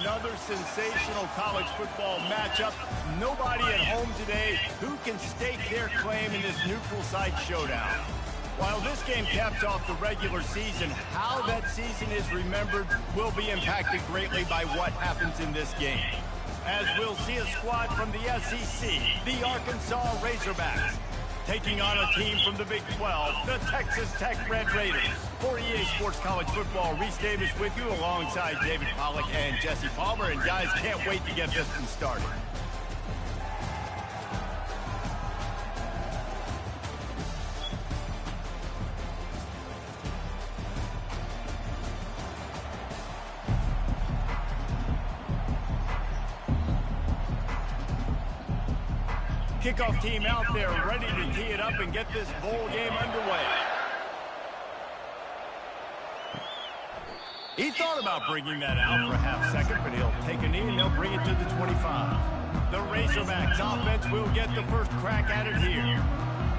another sensational college football matchup. Nobody at home today who can stake their claim in this neutral site showdown. While this game caps off the regular season, how that season is remembered will be impacted greatly by what happens in this game. As we'll see a squad from the SEC, the Arkansas Razorbacks, taking on a team from the Big 12, the Texas Tech Red Raiders. For EA Sports College Football, Reese Davis with you alongside David Pollack and Jesse Palmer. And guys, can't wait to get this one started. Kickoff team out there ready to tee it up and get this bowl game underway. He thought about bringing that out for a half second, but he'll take a knee and they'll bring it to the 25. The Razorbacks offense will get the first crack at it here.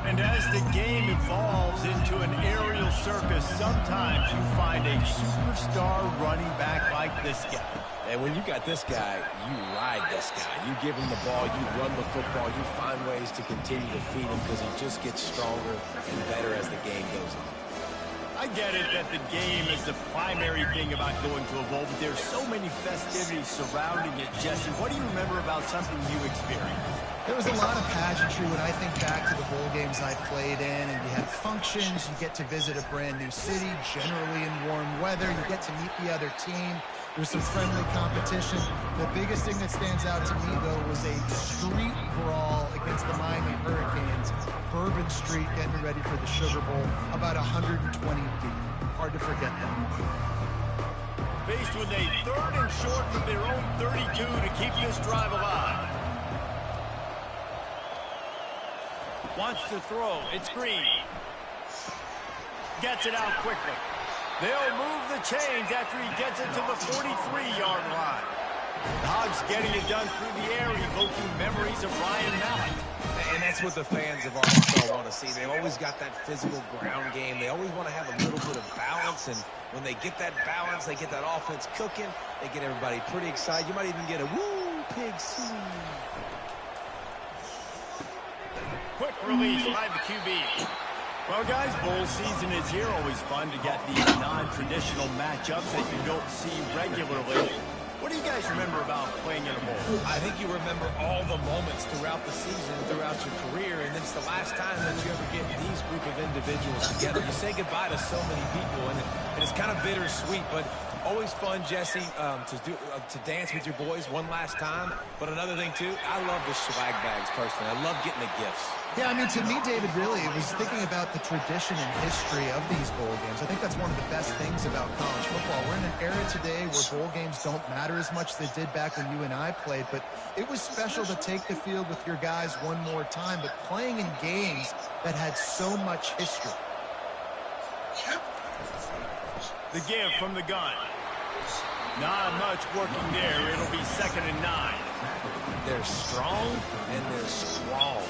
And as the game evolves into an aerial circus, sometimes you find a superstar running back like this guy. And when you got this guy, you ride this guy. You give him the ball, you run the football, you find ways to continue to feed him because he just gets stronger and better as the game goes on. I get it that the game is the primary thing about going to a bowl, but there's so many festivities surrounding it. Jesse, what do you remember about something you experienced? There was a lot of pageantry when I think back to the bowl games I played in, and you had functions, you get to visit a brand new city, generally in warm weather, you get to meet the other team. There's some friendly competition. The biggest thing that stands out to me, though, was a street brawl against the Miami Hurricanes. Bourbon Street getting ready for the Sugar Bowl, about 120 deep. Hard to forget that. Faced with a 3rd and short from their own 32 to keep this drive alive. Wants to throw. It's Green. Gets it out quickly. They'll move the chains after he gets it to the 43-yard line. The Hogs getting it done through the air, evoking memories of Ryan Mallett. And that's what the fans of Arkansas want to see. They've always got that physical ground game. They always want to have a little bit of balance, and when they get that balance, they get that offense cooking, they get everybody pretty excited. You might even get a woo, pig scene. Quick release by the QB. Well, guys, bowl season is here. Always fun to get these non-traditional matchups that you don't see regularly. What do you guys remember about playing in a bowl? I think you remember all the moments throughout the season, throughout your career, and it's the last time that you ever get these group of individuals together. You say goodbye to so many people, and it's kind of bittersweet, but always fun, Jesse, to dance with your boys one last time. But another thing, too, I love the swag bags, personally. I love getting the gifts. Yeah, I mean, to me, David, really, it was thinking about the tradition and history of these bowl games. I think that's one of the best things about college football. We're in an era today where bowl games don't matter as much as they did back when you and I played, but it was special to take the field with your guys one more time, but playing in games that had so much history. The give from the gun. Not much working there. It'll be 2nd and 9. They're strong and they're strong.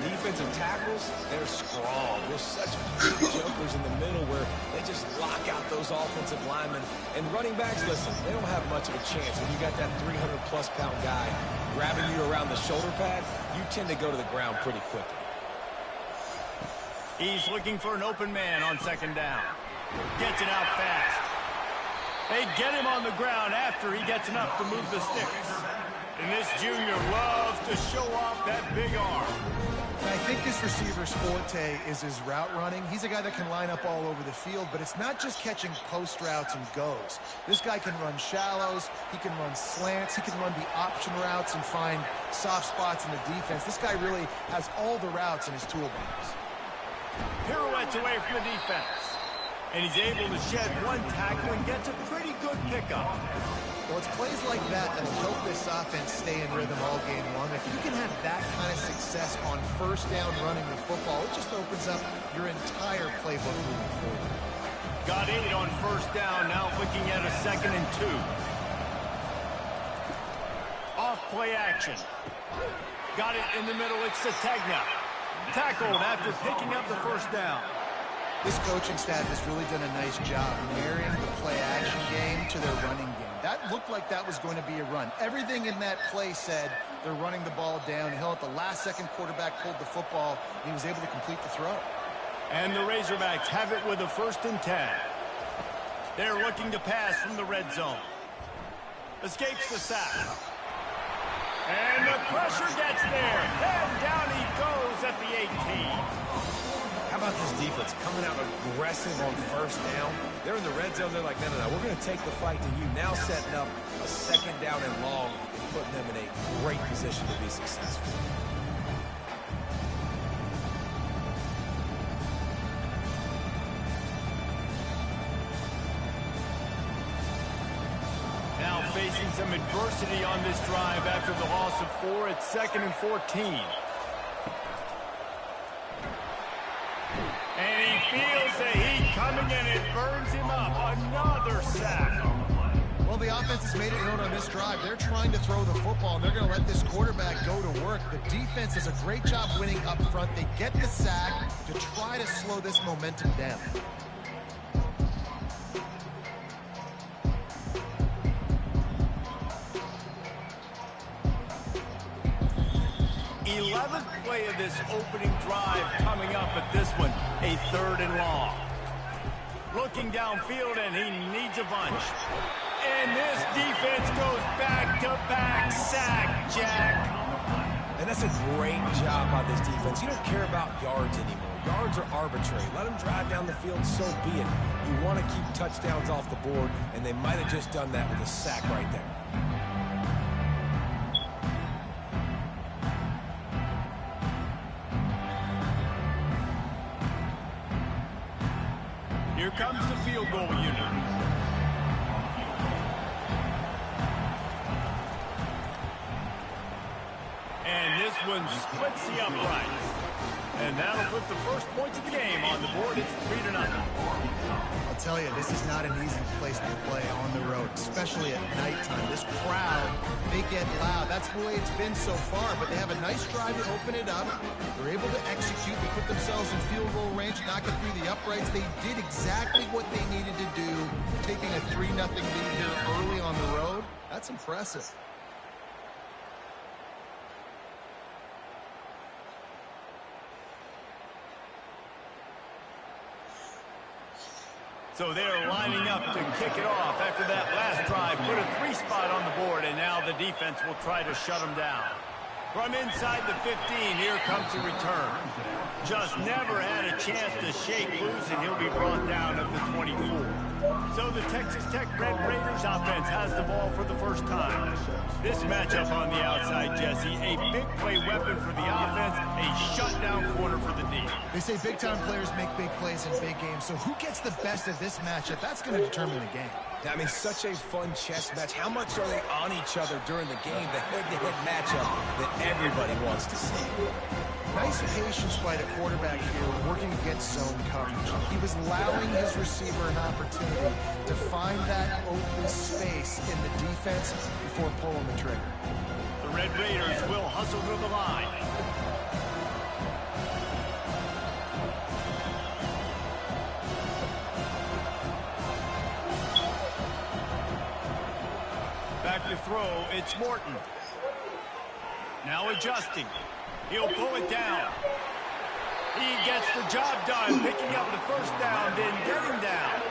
Defensive tackles, they're strong. There's such big jokers in the middle where they just lock out those offensive linemen. And running backs, listen, they don't have much of a chance. When you got that 300-plus pound guy grabbing you around the shoulder pad, you tend to go to the ground pretty quickly. He's looking for an open man on 2nd down. Gets it out fast. They get him on the ground after he gets enough to move the sticks. And this junior loves to show off that big arm. I think this receiver's forte is his route running. He's a guy that can line up all over the field, but it's not just catching post routes and goes. This guy can run shallows, he can run slants, he can run the option routes and find soft spots in the defense. This guy really has all the routes in his toolbox. Pirouettes away from the defense. And he's able to shed one tackle and gets a pretty good pickup. Well, it's plays like that that'll help this offense stay in rhythm all game long. If you can have that kind of success on 1st down running the football, it just opens up your entire playbook moving forward. Got 8 on 1st down, now looking at a 2nd and 2. Off play action. Got it in the middle, it's Sategna. Tackled after picking up the 1st down. This coaching staff has really done a nice job marrying the play action game to their running game. That looked like that was going to be a run. Everything in that play said they're running the ball downhill. At the last second, quarterback pulled the football, and he was able to complete the throw. And the Razorbacks have it with a 1st and 10. They're looking to pass from the red zone. Escapes the sack. And the pressure gets there. And down he goes at the 18. How about this defense coming out aggressive on 1st down? They're in the red zone. They're like, no, we're going to take the fight to you. Now setting up a 2nd down and long and putting them in a great position to be successful. Now facing some adversity on this drive after the loss of 4. It's 2nd and 14. And he feels the heat coming, and it burns him up. Another sack. Well, the offense has made it known on this drive. They're trying to throw the football, and they're going to let this quarterback go to work. The defense does a great job winning up front. They get the sack to try to slow this momentum down. 11th play of this opening drive coming up at this one, a 3rd and long. Looking downfield, and he needs a bunch. And this defense goes back-to-back sack, Jack. And that's a great job by this defense. You don't care about yards anymore. Yards are arbitrary. Let them drive down the field, so be it. You want to keep touchdowns off the board, and they might have just done that with a sack right there. Here comes the field goal unit. And this one splits the uprights. And that'll put the first points of the game on the board. It's 3-0. I'll tell you, this is not an easy place to play on the road, especially at nighttime. This crowd, they get loud. That's the way it's been so far, but they have a nice drive to open it up. They're able to execute. They put themselves in field goal range, knock it through the uprights. They did exactly what they needed to do, taking a 3-0 lead here early on the road. That's impressive. So they're lining up to kick it off after that last drive. Put a 3 spot on the board, and now the defense will try to shut them down. From inside the 15, here comes the return. Just never had a chance to shake loose, and he'll be brought down at the 24. So the Texas Tech Red Raiders offense has the ball for the first time. This matchup on the outside, Jesse, a big play weapon for the offense, a shutdown corner for the D. They say big-time players make big plays in big games, so who gets the best of this matchup? That's going to determine the game. I mean, such a fun chess match. How much are they on each other during the game, the head-to-head matchup that everybody wants to see? Nice patience by the quarterback here, working against zone coverage. He was allowing his receiver an opportunity to find that open space in the defense before pulling the trigger. The Red Raiders will hustle to the line. Back to throw, it's Morton. Now adjusting. He'll pull it down. He gets the job done, picking up the first down, then getting down.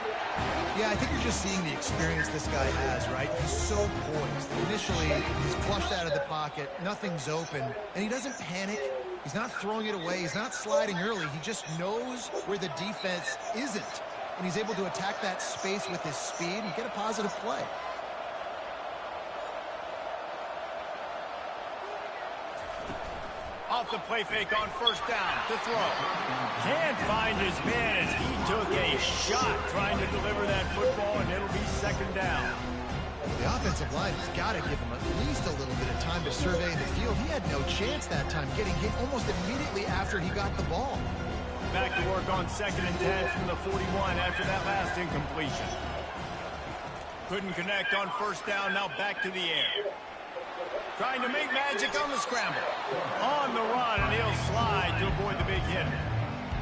Yeah, I think you're just seeing the experience this guy has, right? He's so poised. Initially, he's flushed out of the pocket, nothing's open, and he doesn't panic. He's not throwing it away. He's not sliding early. He just knows where the defense isn't, and he's able to attack that space with his speed and get a positive play. Off the play fake on first down to throw. Can't find his man as he took a shot trying to deliver that football, and it'll be 2nd down. The offensive line has got to give him at least a little bit of time to survey the field. He had no chance that time, getting hit almost immediately after he got the ball. Back to work on 2nd and 10 from the 41 after that last incompletion. Couldn't connect on first down, now back to the air. Trying to make magic on the scramble. On the run, and he'll slide to avoid the big hit.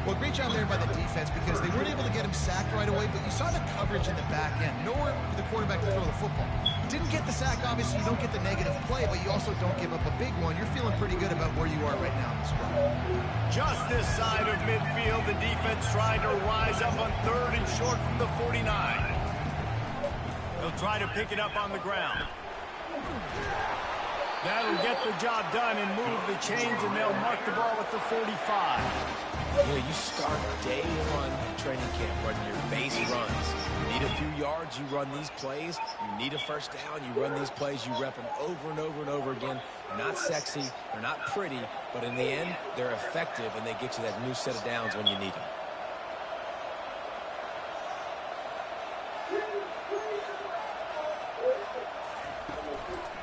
Well, great job there by the defense because they weren't able to get him sacked right away, but you saw the coverage in the back end. Nowhere for the quarterback to throw the football. didn't get the sack. Obviously, you don't get the negative play, but you also don't give up a big one. You're feeling pretty good about where you are right now in this drive. Just this side of midfield, the defense trying to rise up on 3rd and short from the 49. They'll try to pick it up on the ground. That'll get the job done and move the chains, and they'll mark the ball at the 45. You start day one training camp running your base runs. You need a few yards, you run these plays. You need a first down, you run these plays. You rep them over and over and over again. They're not sexy, they're not pretty, but in the end, they're effective, and they get you that new set of downs when you need them.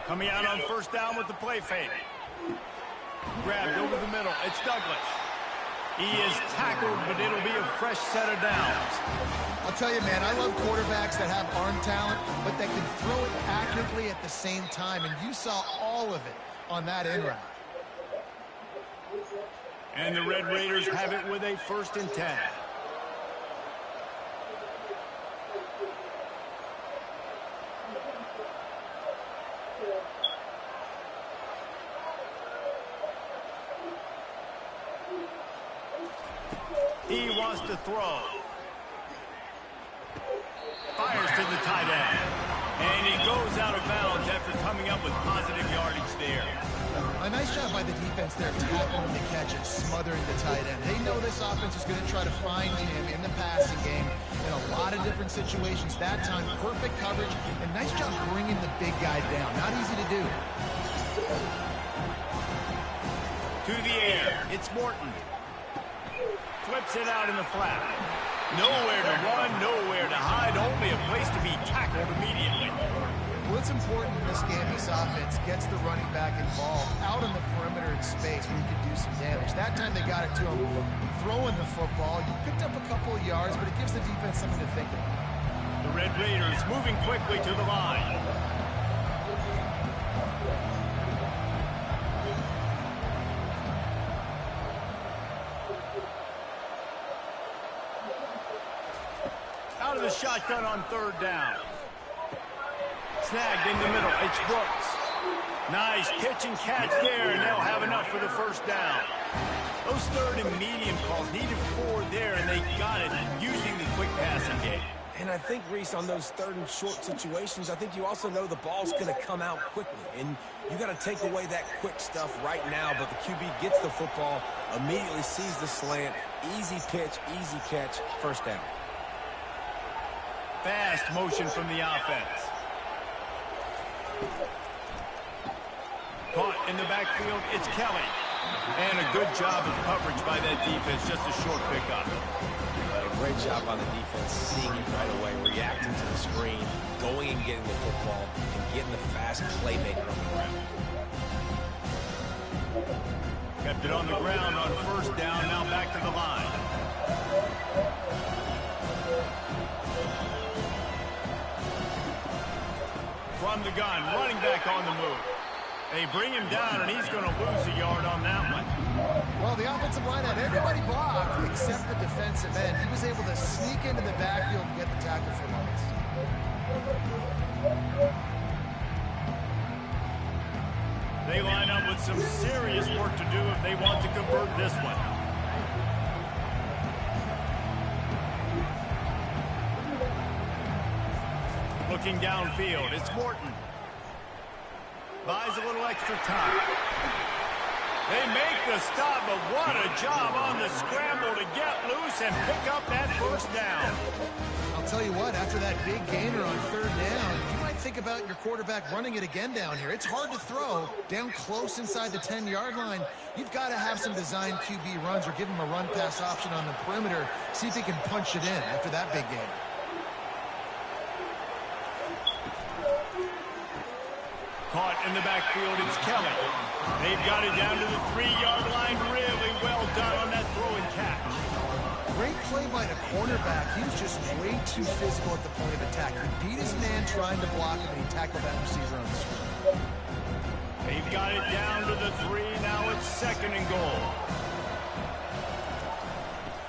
Coming out on first down with the play fake. Grabbed over the middle. It's Douglas. He is tackled, but it'll be a fresh set of downs. I'll tell you, man, I love quarterbacks that have arm talent, but that can throw it accurately at the same time, and you saw all of it on that end route. And the Red Raiders have it with a 1st and 10. He wants to throw. Fires to the tight end. And he goes out of bounds after coming up with positive yardage there. A nice job by the defense there, tackling the catch and smothering the tight end. They know this offense is going to try to find him in the passing game in a lot of different situations. That time, perfect coverage, and nice job bringing the big guy down. Not easy to do. To the air. It's Morton. Flips it out in the flat. Nowhere to run, nowhere to hide, only a place to be tackled immediately. Well, it's important in this game, this offense gets the running back involved out on the perimeter in space where you can do some damage. That time they got it to him throwing the football. You picked up a couple of yards, but it gives the defense something to think about. The Red Raiders moving quickly to the line. Out of the shotgun on 3rd down. Snagged in the middle. It's Brooks. Nice pitch and catch there, and they'll have enough for the 1st down. Those 3rd and medium calls needed 4 there, and they got it using the quick passing game. And I think, Reese, on those 3rd and short situations, I think you also know the ball's going to come out quickly. And you got to take away that quick stuff right now. But the QB gets the football, immediately sees the slant, easy pitch, easy catch, 1st down. Fast motion from the offense. Caught in the backfield, it's Kelly. And a good job of coverage by that defense, just a short pickup. A great job on the defense, seeing it right away, reacting to the screen, going and getting the football, and getting the fast playmaker on the ground. Kept it on the ground on 1st down, now back to the line. From the gun, running back on the move. They bring him down, and he's going to lose a yard on that one. Well, the offensive line had everybody blocked except the defensive end. He was able to sneak into the backfield and get the tackle for loss. They line up with some serious work to do if they want to convert this one. Looking downfield, it's Morton. Buys a little extra time. They make the stop, but what a job on the scramble to get loose and pick up that 1st down. I'll tell you what, after that big gainer on 3rd down, you might think about your quarterback running it again down here. It's hard to throw down close inside the 10-yard line. You've got to have some design QB runs or give him a run-pass option on the perimeter. See if he can punch it in after that big gainer. Caught in the backfield, it's Kelly. They've got it down to the 3-yard line. Really well done on that throw and catch. Great play by the cornerback. He was just way too physical at the point of attack. He beat his man trying to block him, and he tackled that receiver on the screen. They've got it down to the 3. Now it's 2nd and goal.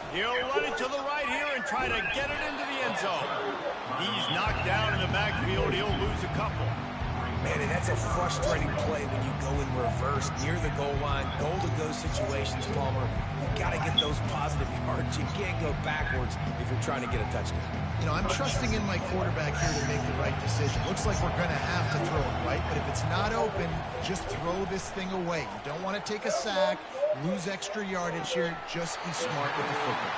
He'll run it to the right here and try to get it into the end zone. He's knocked down in the backfield. He'll lose a couple. Man, and that's a frustrating play when you go in reverse near the goal line. Goal-to-go situations, Palmer. You've got to get those positive yards. You can't go backwards if you're trying to get a touchdown. You know, I'm trusting in my quarterback here to make the right decision. Looks like we're going to have to throw it, right? But if it's not open, just throw this thing away. You don't want to take a sack, lose extra yardage here. Just be smart with the football.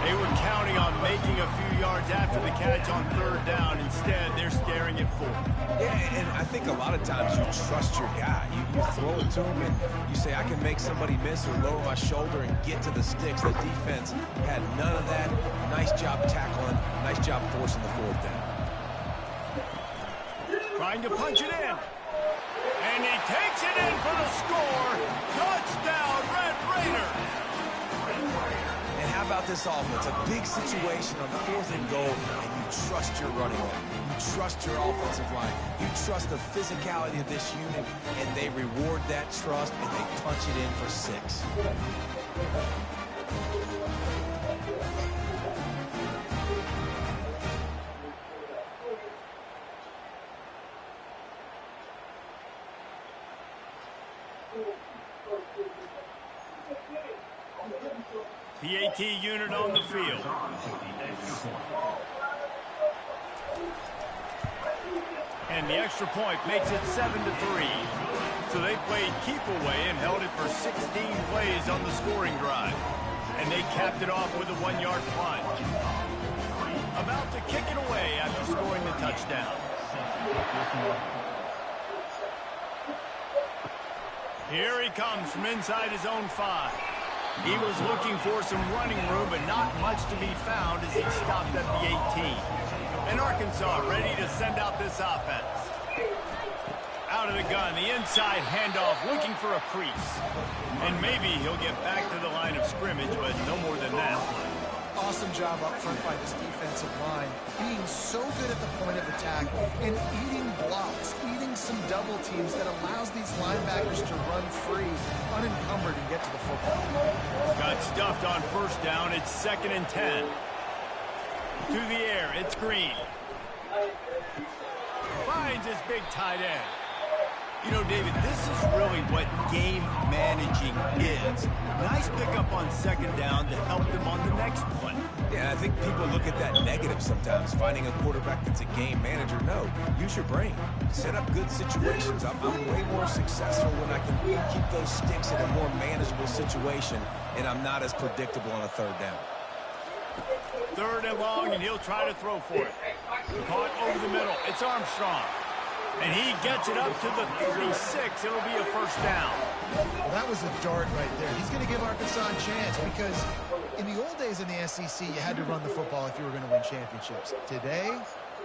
They were counting on making a few yards after the catch on third down. Instead, they're staring at fourth. Yeah, and I think a lot of times you trust your guy. You throw it to him and you say, I can make somebody miss or lower my shoulder and get to the sticks. The defense had none of that. Nice job tackling. Nice job forcing the fourth down. Trying to punch it in. And he takes it in for the score. Touchdown, Red Raiders. And how about this offense? A big situation on 4th and goal, and you trust your running back. You trust your offensive line. You trust the physicality of this unit, and they reward that trust, and they punch it in for 6. PAT unit on the field. And the extra point makes it 7-3. So they played keep away and held it for 16 plays on the scoring drive. And they capped it off with a 1-yard plunge. About to kick it away after scoring the touchdown. Here he comes from inside his own 5. He was looking for some running room, but not much to be found as he stopped at the 18. And Arkansas ready to send out this offense. Out of the gun, the inside handoff, looking for a crease. And maybe he'll get back to the line of scrimmage, but no more than that. Awesome job up front by this defensive line, being so good at the point of attack and eating blocks, eating some double teams that allows these linebackers to run free, unencumbered, and get to the football. Got stuffed on first down. It's 2nd and 10. To the air, it's Green. Finds his big tight end. You know, David, this is really what game managing is. Nice pickup on 2nd down to help them on the next play. Yeah, I think people look at that negative sometimes, finding a quarterback that's a game manager. No, use your brain. Set up good situations. I'm way more successful when I can keep those sticks in a more manageable situation, and I'm not as predictable on a 3rd down. 3rd and long, and he'll try to throw for it. Caught over the middle. It's Armstrong. And he gets it up to the 36. It'll be a 1st down. Well, that was a dart right there. He's going to give Arkansas a chance because in the old days in the SEC, you had to run the football if you were going to win championships. Today,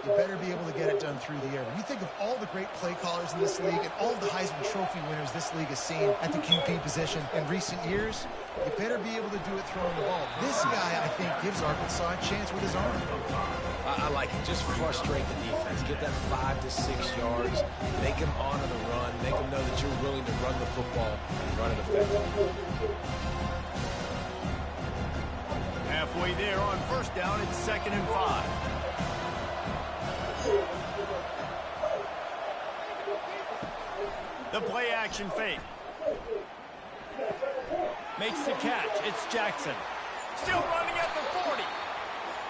you better be able to get it done through the air. When you think of all the great play callers in this league and all of the Heisman Trophy winners this league has seen at the QP position in recent years, you better be able to do it throwing the ball. This guy, I think, gives Arkansas a chance with his arm. I like it. Just frustrate the defense. Get that 5 to 6 yards. Make them honor the run. Make them know that you're willing to run the football and run it effectively. Halfway there on 1st down, it's 2nd and 5. The play action fake. Makes the catch. It's Jackson. Still running at the 40.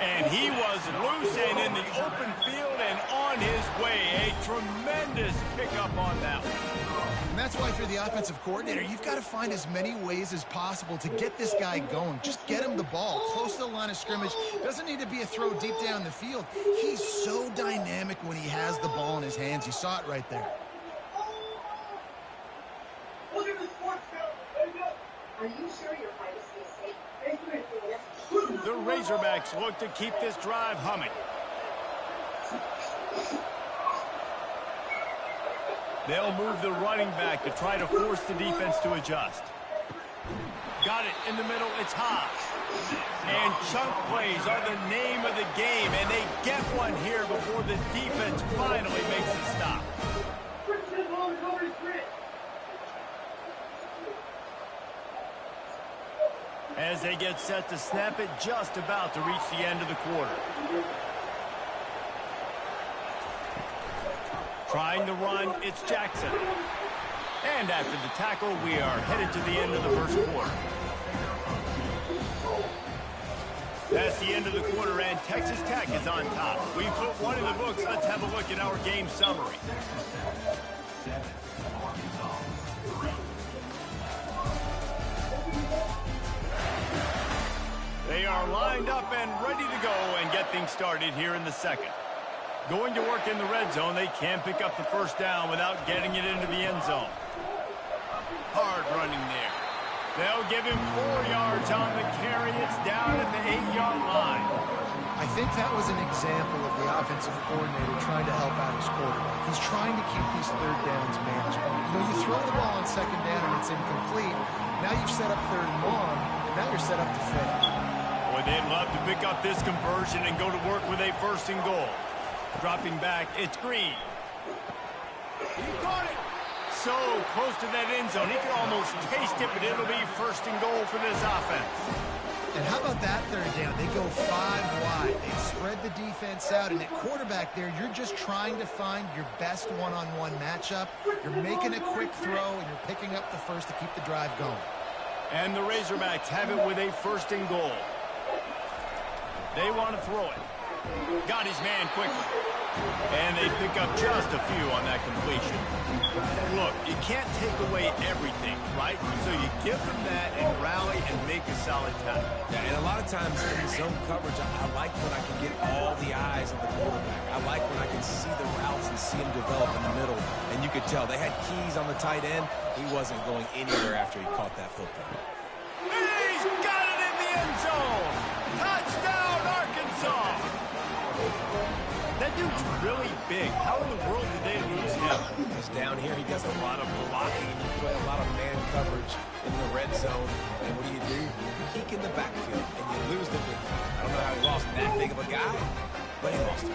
And he was loose and in the open field and on his way. A tremendous pickup on that one. And that's why if you're the offensive coordinator, you've got to find as many ways as possible to get this guy going. Just get him the ball close to the line of scrimmage. Doesn't need to be a throw deep down the field. He's so dynamic when he has the ball in his hands. You saw it right there. Are you sure your privacy is safe? The Razorbacks look to keep this drive humming. They'll move the running back to try to force the defense to adjust. Got it in the middle. It's high. And chunk plays are the name of the game, and they get one here before the defense finally makes a stop. As they get set to snap it, just about to reach the end of the quarter. Trying the run, it's Jackson. And after the tackle, we are headed to the end of the first quarter. That's the end of the quarter, and Texas Tech is on top. We put one in the books. Let's have a look at our game summary. They are lined up and ready to go and get things started here in the second. Going to work in the red zone, they can't pick up the first down without getting it into the end zone. Hard running there. They'll give him 4 yards on the carry. It's down at the 8-yard line. I think that was an example of the offensive coordinator trying to help out his quarterback. He's trying to keep these third downs manageable. You know, you throw the ball on second down and it's incomplete. Now you've set up third and long, and now you're set up to fail. Boy, they'd love to pick up this conversion and go to work with a first and goal. Dropping back, it's Green. He caught it. So close to that end zone. He can almost taste it, but it'll be first and goal for this offense. And how about that third down? They go 5 wide. They spread the defense out, and at quarterback there, you're just trying to find your best one-on-one matchup. You're making a quick throw, and you're picking up the first to keep the drive going. And the Razorbacks have it with a first and goal. They want to throw it. Got his man quickly. And they pick up just a few on that completion. Look, you can't take away everything, right? So you give them that and rally and make a solid tackle. Yeah, and a lot of times in zone coverage, I like when I can get all the eyes on the quarterback. I like when I can see the routes and see him develop in the middle. And you could tell they had keys on the tight end. He wasn't going anywhere after he caught that football. He's got it in the end zone! Touchdown, Arkansas! That dude's really big. How in the world did they lose him? Because down here, he does a lot of blocking. You play a lot of man coverage in the red zone. And what do? You peek in the backfield, and you lose the big fight. I don't know how he lost that big of a guy, but he lost it.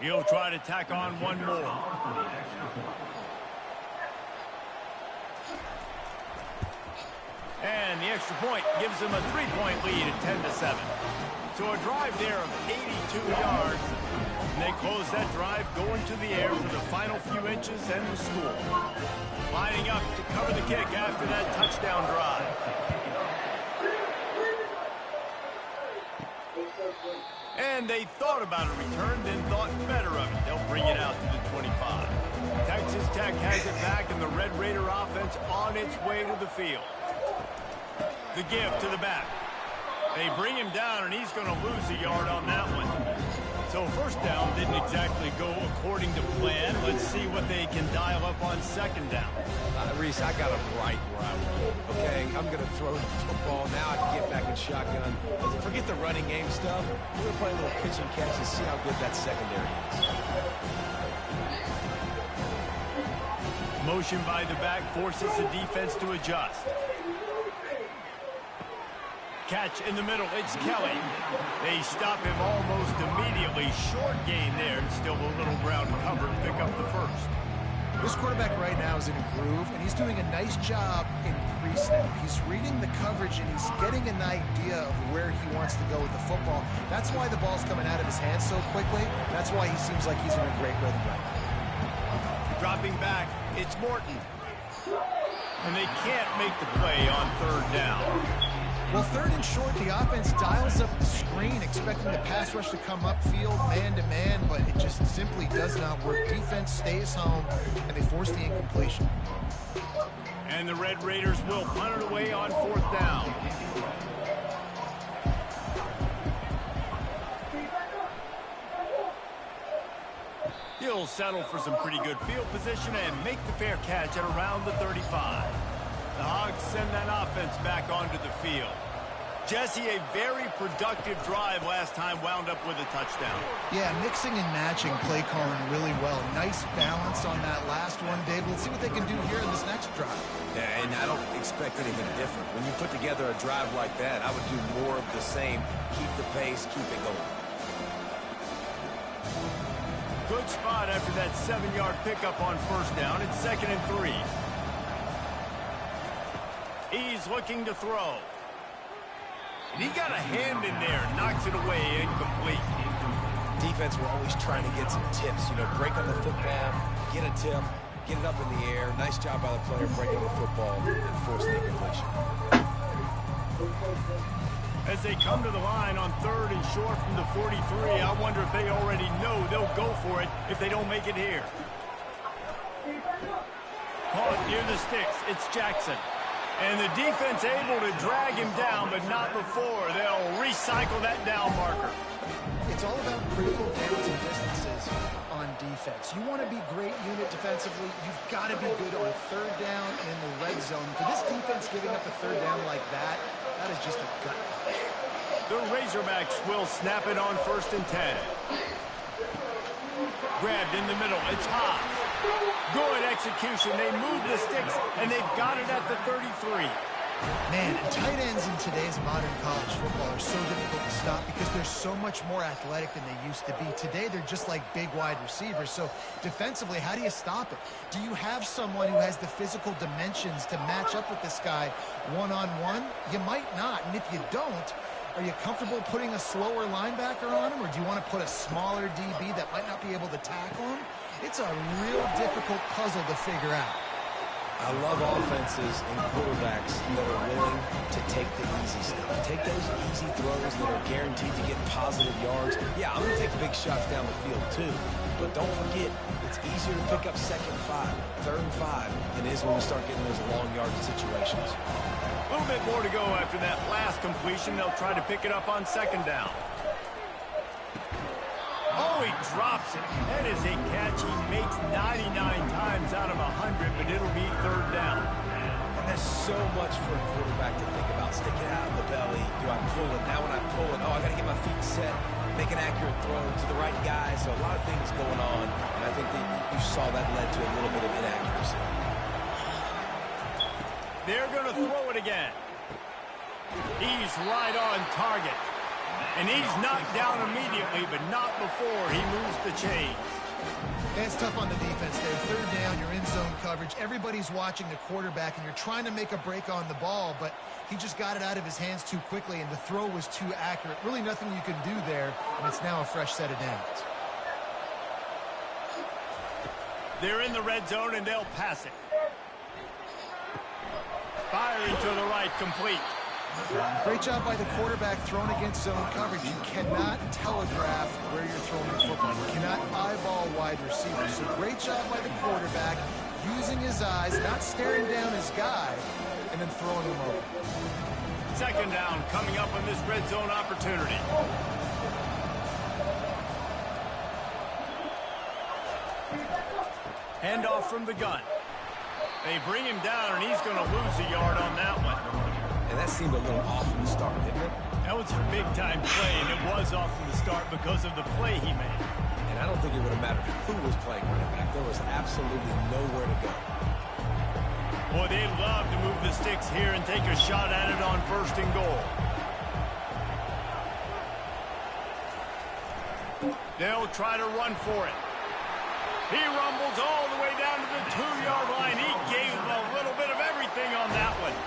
He'll try to tack on one more. And the extra point gives them a 3-point lead at 10-7. So a drive there of 82 yards. And they close that drive going to the air for the final few inches and the score. Lining up to cover the kick after that touchdown drive. And they thought about a return, then thought better of it. They'll bring it out to the 25. Texas Tech has it back, and the Red Raider offense on its way to the field. The give to the back. They bring him down, and he's going to lose a yard on that one. So first down didn't exactly go according to plan. Let's see what they can dial up on second down. Reese, I got him right where I want. Okay, I'm going to throw the football. Now I can get back in shotgun. Forget the running game stuff. We're going to play a little pitch and catch and see how good that secondary is. Motion by the back forces the defense to adjust. Catch in the middle, it's Kelly. They stop him almost immediately. Short gain there, and still a little ground cover to pick up the first. This quarterback right now is in a groove, and he's doing a nice job in pre-snap. He's reading the coverage, and he's getting an idea of where he wants to go with the football. That's why the ball's coming out of his hands so quickly. That's why he seems like he's in a great rhythm right now. Dropping back, it's Morton. And they can't make the play on third down. Well, third and short, the offense dials up the screen, expecting the pass rush to come upfield, man-to-man, but it just simply does not work. Defense stays home, and they force the incompletion. And the Red Raiders will punt it away on fourth down. He'll settle for some pretty good field position and make the fair catch at around the 35. The Hogs send that offense back onto the field. Jesse, a very productive drive last time, wound up with a touchdown. Yeah, mixing and matching play calling really well. Nice balance on that last one, Dave. Let's see what they can do here in this next drive. Yeah, and I don't expect anything different. When you put together a drive like that, I would do more of the same. Keep the pace, keep it going. Good good spot after that 7-yard pickup on first down. It's 2nd and 3. He's looking to throw. And he got a hand in there, knocks it away, incomplete. Defense were always trying to get some tips, you know, break on the football, get a tip, get it up in the air. Nice job by the player breaking the football and forcing the incompletion. As they come to the line on 3rd and short from the 43, I wonder if they already know they'll go for it if they don't make it here. Caught near the sticks. It's Jackson. And the defense able to drag him down, but not before. They'll recycle that down marker. It's all about critical downs and distances on defense. You want to be great unit defensively, you've got to be good on 3rd down and in the red zone. For this defense giving up a 3rd down like that, that is just a gut punch. The Razorbacks will snap it on 1st and 10. Grabbed in the middle. It's hot. Good execution. They move the sticks, and they've got it at the 33. Man, and tight ends in today's modern college football are so difficult to stop because they're so much more athletic than they used to be. Today, they're just like big wide receivers. So defensively, how do you stop it? Do you have someone who has the physical dimensions to match up with this guy one-on-one? You might not. And if you don't, are you comfortable putting a slower linebacker on him, or do you want to put a smaller DB that might not be able to tackle him? It's a real difficult puzzle to figure out. I love offenses and quarterbacks that are willing to take the easy stuff. Take those easy throws that are guaranteed to get positive yards. Yeah, I'm going to take big shots down the field too. But don't forget, it's easier to pick up 2nd and 5, 3rd and 5 than it is when we start getting those long yardage situations. A little bit more to go after that last completion. They'll try to pick it up on 2nd down. Oh, he drops it. That is a catch he makes 99 times out of 100, but it'll be 3rd down. And there's so much for a quarterback to think about. Sticking out of the belly. Do I pull it? Now when I pull it, oh, I got to get my feet set. Make an accurate throw to the right guy. So a lot of things going on. And I think that you saw that led to a little bit of inaccuracy. They're going to throw it again. He's right on target. And he's knocked down immediately, but not before he moves the chains. That's tough on the defense there. 3rd down, you're in zone coverage. Everybody's watching the quarterback, and you're trying to make a break on the ball, but he just got it out of his hands too quickly, and the throw was too accurate. Really nothing you can do there, and it's now a fresh set of downs. They're in the red zone, and they'll pass it. Firing to the right, complete. Great job by the quarterback thrown against zone coverage. You cannot telegraph where you're throwing the football. You cannot eyeball wide receivers. So great job by the quarterback using his eyes, not staring down his guy, and then throwing him over. 2nd down coming up on this red zone opportunity. Handoff from the gun. They bring him down, and he's going to lose a yard on that one. And that seemed a little off from the start, didn't it? That was a big-time play, and it was off from the start because of the play he made. And I don't think it would have mattered who was playing running back. There was absolutely nowhere to go. Boy, they'd love to move the sticks here and take a shot at it on 1st and goal. They'll try to run for it. He rumbles all the way down to the 2-yard line. He gave them a little bit of everything on that one.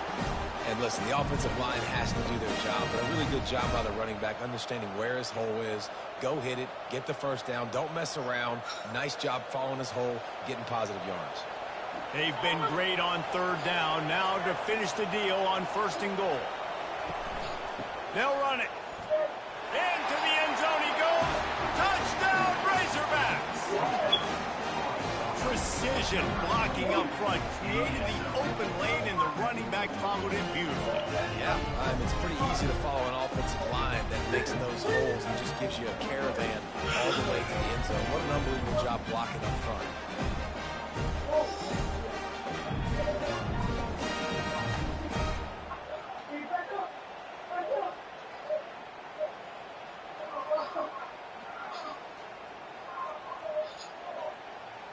And listen, the offensive line has to do their job, but a really good job by the running back understanding where his hole is. Go hit it, get the 1st down, don't mess around. Nice job following his hole, getting positive yards. They've been great on 3rd down. Now to finish the deal on 1st and goal. They'll run it. Into the end zone he goes. Touchdown, Razorbacks! Precision blocking up front. Created the open lane, and the running back followed it beautifully. Yeah, it's pretty easy to follow an offensive line that makes those holes and just gives you a caravan all the way to the end zone. What an unbelievable job blocking up front.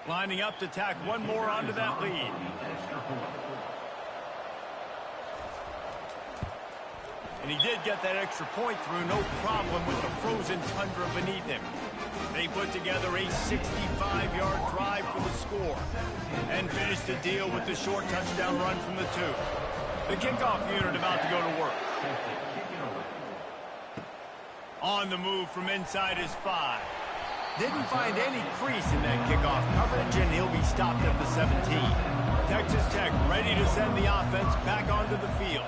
Lining up to tack one more onto that lead. And he did get that extra point through, no problem with the frozen tundra beneath him. They put together a 65-yard drive for the score and finished the deal with the short touchdown run from the 2. The kickoff unit about to go to work. On the move from inside his 5. Didn't find any crease in that kickoff coverage, and he'll be stopped at the 17. Texas Tech ready to send the offense back onto the field.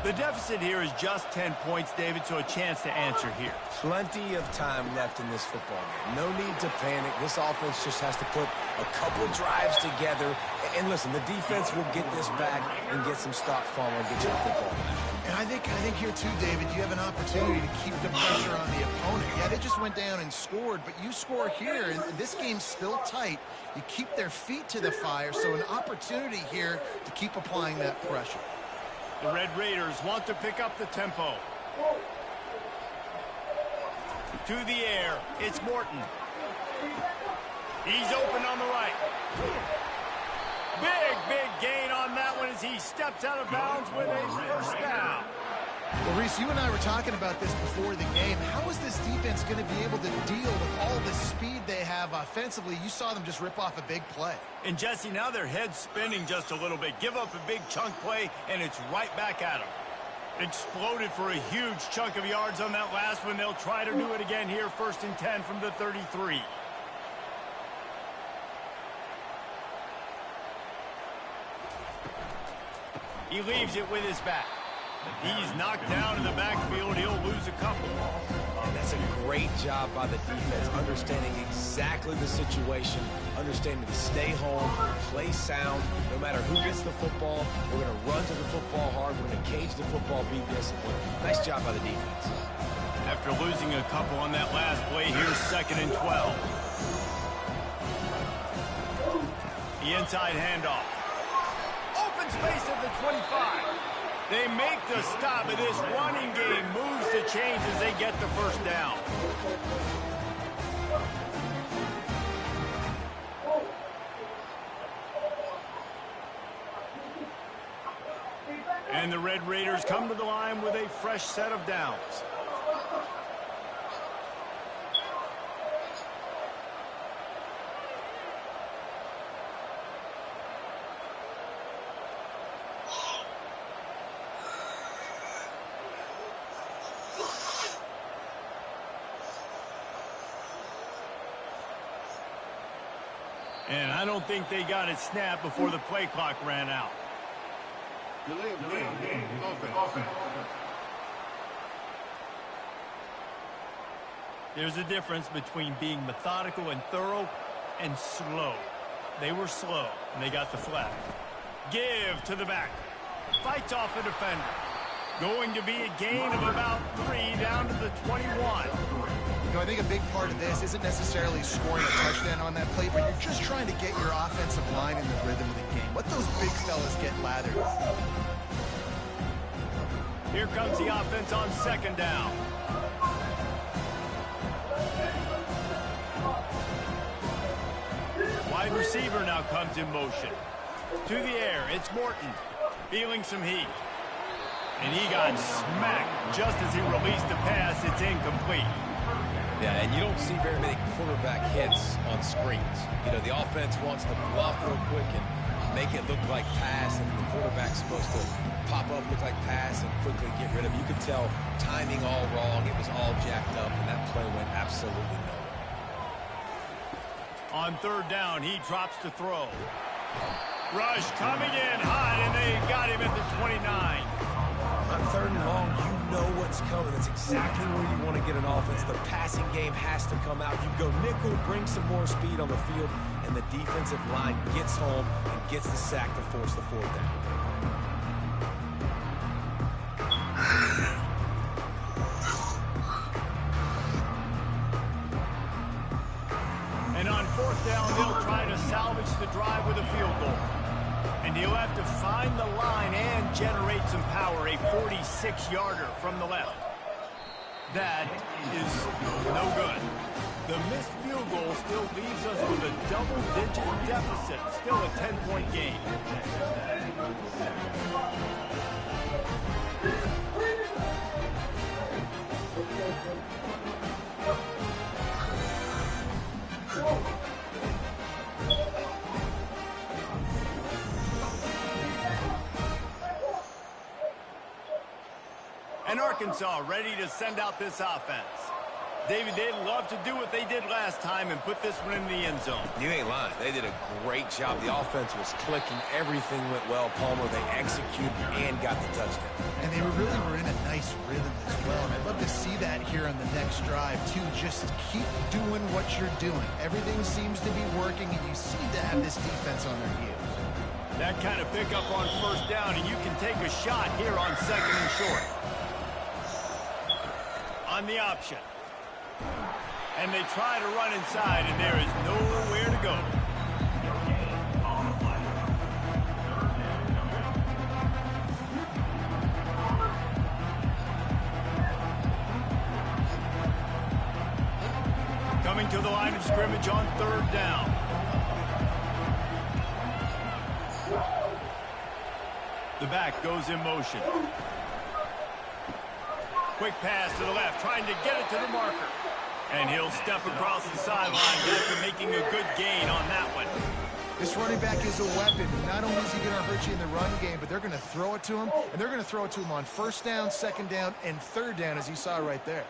The deficit here is just 10 points, David, so a chance to answer here. Plenty of time left in this football game. No need to panic. This offense just has to put a couple drives together. And listen, the defense will get this back and get some stops following and get you the football back. And I think here too, David, you have an opportunity to keep the pressure on the opponent. Yeah, they just went down and scored, but you score here, and this game's still tight. You keep their feet to the fire, so an opportunity here to keep applying that pressure. The Red Raiders want to pick up the tempo. To the air, it's Morton. He's open on the right. Big gain on that one as he steps out of bounds with a first down. Well, Reese, you and I were talking about this before the game. How is this defense going to be able to deal with all the speed they have offensively? You saw them just rip off a big play. And, Jesse, now their head's spinning just a little bit. Give up a big chunk play, and it's right back at them. Exploded for a huge chunk of yards on that last one. They'll try to do it again here, 1st and 10 from the 33. He leaves it with his back. He's knocked down in the backfield. He'll lose a couple. And that's a great job by the defense, understanding exactly the situation, understanding to stay home, play sound. No matter who gets the football, we're going to run to the football hard. We're going to cage the football, be disciplined. Nice job by the defense. After losing a couple on that last play, here's 2nd and 12. The inside handoff. Open space at the 25. They make the stop, and this running game moves the chains as they get the first down. And the Red Raiders come to the line with a fresh set of downs. And I don't think they got it snapped before the play clock ran out. There's a difference between being methodical and thorough and slow. They were slow, and they got the flag. Give to the back. Fights off a defender. Going to be a gain of about 3 down to the 21. You know, I think a big part of this isn't necessarily scoring a touchdown on that play, but you're just trying to get your offensive line in the rhythm of the game. Let those big fellas get lathered. Here comes the offense on 2nd down. Wide receiver now comes in motion. To the air, it's Morton. Feeling some heat. And he got smacked just as he released the pass. It's incomplete. Yeah, and you don't see very many quarterback hits on screens. You know, the offense wants to bluff real quick and make it look like pass, and the quarterback's supposed to pop up, look like pass, and quickly get rid of it. You could tell timing all wrong. It was all jacked up, and that play went absolutely nowhere. On 3rd down, he drops to throw. Rush coming in hot, and they got him at the 29. On 3rd and long, you know what's coming. That's exactly where you want to get an offense. The passing game has to come out. You go nickel, bring some more speed on the field, and the defensive line gets home and gets the sack to force the 4th down. And on 4th down, they'll try to salvage the drive with a field goal. And he'll have to find the line and generate some power, a 46-yarder from the left. That is no good. The missed field goal still leaves us with a double-digit deficit, still a 10-point game. And Arkansas ready to send out this offense. David, they'd love to do what they did last time and put this one in the end zone. You ain't lying. They did a great job. The offense was clicking. Everything went well, Palmer. They executed and got the touchdown. And they were in a nice rhythm as well. And I'd love to see that here on the next drive, too. Just keep doing what you're doing. Everything seems to be working, and you seem to have this defense on their heels. That kind of pickup on first down, and you can take a shot here on second and short. On the option. And they try to run inside, and there is nowhere to go. Coming to the line of scrimmage on third down. The back goes in motion. Quick pass to the left, trying to get it to the marker. And he'll step across the sideline after making a good gain on that one. This running back is a weapon. Not only is he going to hurt you in the run game, but they're going to throw it to him, and they're going to throw it to him on first down, second down, and third down, as you saw right there.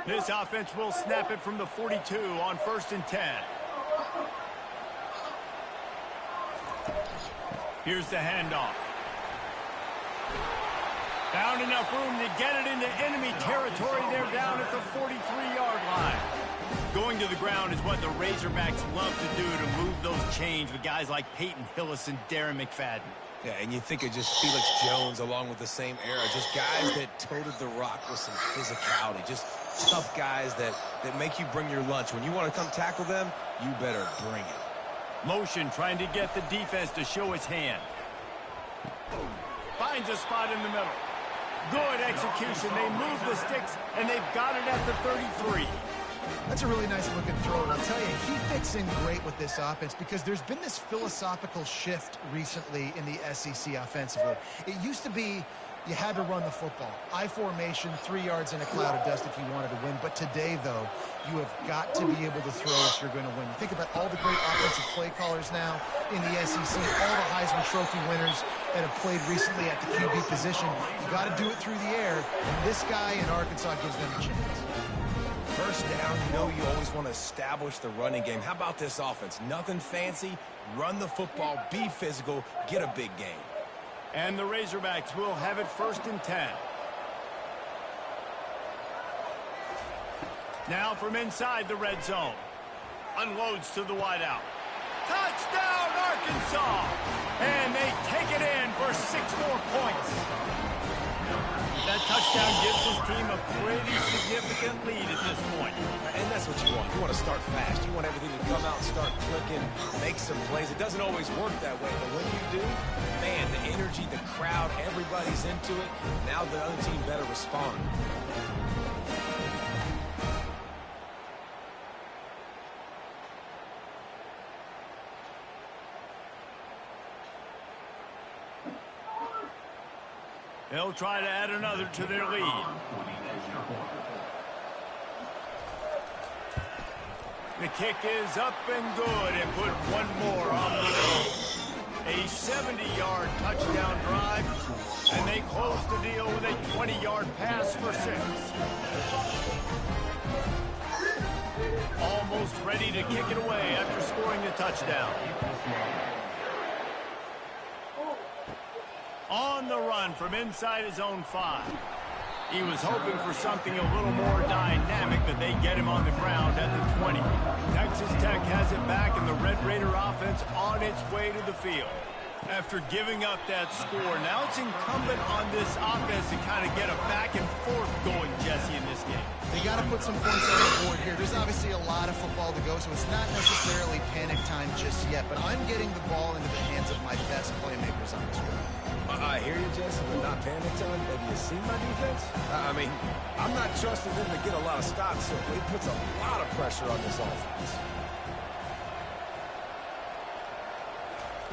This offense will snap it from the 42 on 1st and 10. Here's the handoff. Found enough room to get it into enemy territory. They're down at the 43-yard line. Going to the ground is what the Razorbacks love to do to move those chains with guys like Peyton Hillis and Darren McFadden. Yeah, and you think of just Felix Jones along with the same era. Just guys that toted the rock with some physicality. Just tough guys that make you bring your lunch. When you want to come tackle them, you better bring it. Motion trying to get the defense to show its hand. Finds a spot in the middle. Good execution. They move the sticks, and they've got it at the 33. That's a really nice looking throw. And I'll tell you, he fits in great with this offense because there's been this philosophical shift recently in the SEC offensively. It used to be you had to run the football. I formation, 3 yards in a cloud of dust if you wanted to win. But today, though, you have got to be able to throw if you're going to win. You think about all the great offensive play callers now in the SEC, all the Heisman Trophy winners that have played recently at the QB position. You got to do it through the air, and this guy in Arkansas gives them a chance. First down, you know you always want to establish the running game. How about this offense? Nothing fancy. Run the football, be physical, get a big gain. And the Razorbacks will have it 1st and 10. Now from inside the red zone. Unloads to the wideout. Touchdown, Arkansas! And they take it in for 6 more points. That touchdown gives his team a pretty significant lead at this point. And that's what you want. You want to start fast. You want everything to come out and start clicking, make some plays. It doesn't always work that way, but when you do, man, the energy, the crowd, everybody's into it. Now the other team better respond. They'll try to add another to their lead. The kick is up and good, and put one more on the list. A 70-yard touchdown drive, and they close the deal with a 20-yard pass for 6. Almost ready to kick it away after scoring the touchdown. On the run from inside his own 5. He was hoping for something a little more dynamic, but they get him on the ground at the 20. Texas Tech has it back, and the Red Raider offense on its way to the field. After giving up that score, now it's incumbent on this offense to kind of get a back and forth going, Jesse, in this game. They got to put some points on the board here. There's obviously a lot of football to go, so it's not necessarily panic time just yet, but I'm getting the ball into the hands of my best playmakers on this drive. I hear you, Jesse, but not panic time. Have you seen my defense? I mean, I'm not trusting them to get a lot of stops, so it puts a lot of pressure on this offense.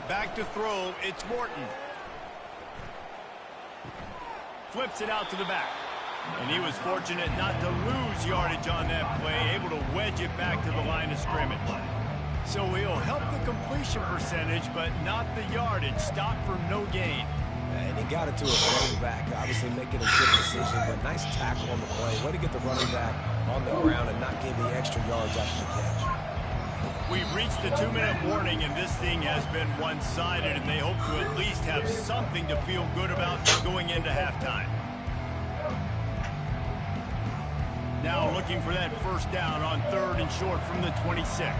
Back to throw, it's Morton. Flips it out to the back. And he was fortunate not to lose yardage on that play, able to wedge it back to the line of scrimmage. So he'll help the completion percentage, but not the yardage. Stop for no gain. And he got it to his running back, obviously making a good decision, but nice tackle on the play. Way to get the running back on the ground and not give the extra yards after the catch. We've reached the 2-minute warning, and this thing has been one-sided, and they hope to at least have something to feel good about going into halftime. Now looking for that first down on 3rd and short from the 26.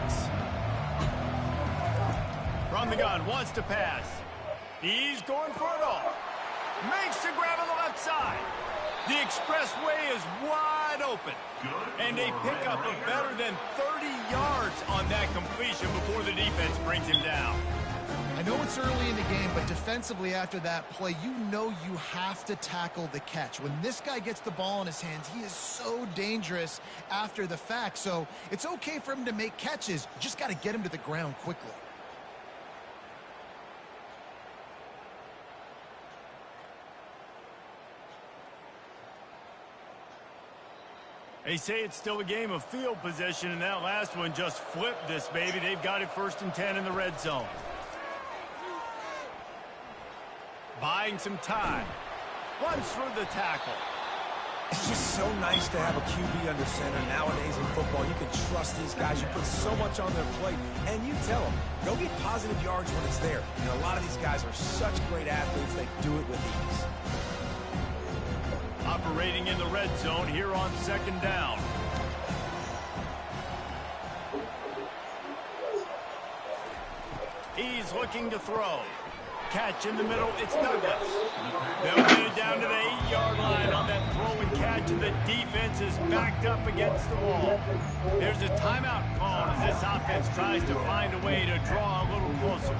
From the gun, wants to pass. He's going for it all. Makes the grab on the left side. The expressway is wide open. And a pickup of better than 30 yards on that completion before the defense brings him down. I know it's early in the game, but defensively after that play, you know you have to tackle the catch. When this guy gets the ball in his hands, he is so dangerous after the fact. So it's okay for him to make catches. You just got to get him to the ground quickly. They say it's still a game of field position, and that last one just flipped this baby. They've got it 1st and 10 in the red zone. Buying some time. Runs through the tackle. It's just so nice to have a QB under center. Nowadays in football, you can trust these guys. You put so much on their plate, and you tell them, go get positive yards when it's there. And a lot of these guys are such great athletes, they do it with ease. Operating in the red zone here on 2nd down. He's looking to throw. Catch in the middle, it's Douglas. They'll get it down to the 8-yard line on that throw and catch, and the defense is backed up against the wall. There's a timeout called as this offense tries to find a way to draw a little closer.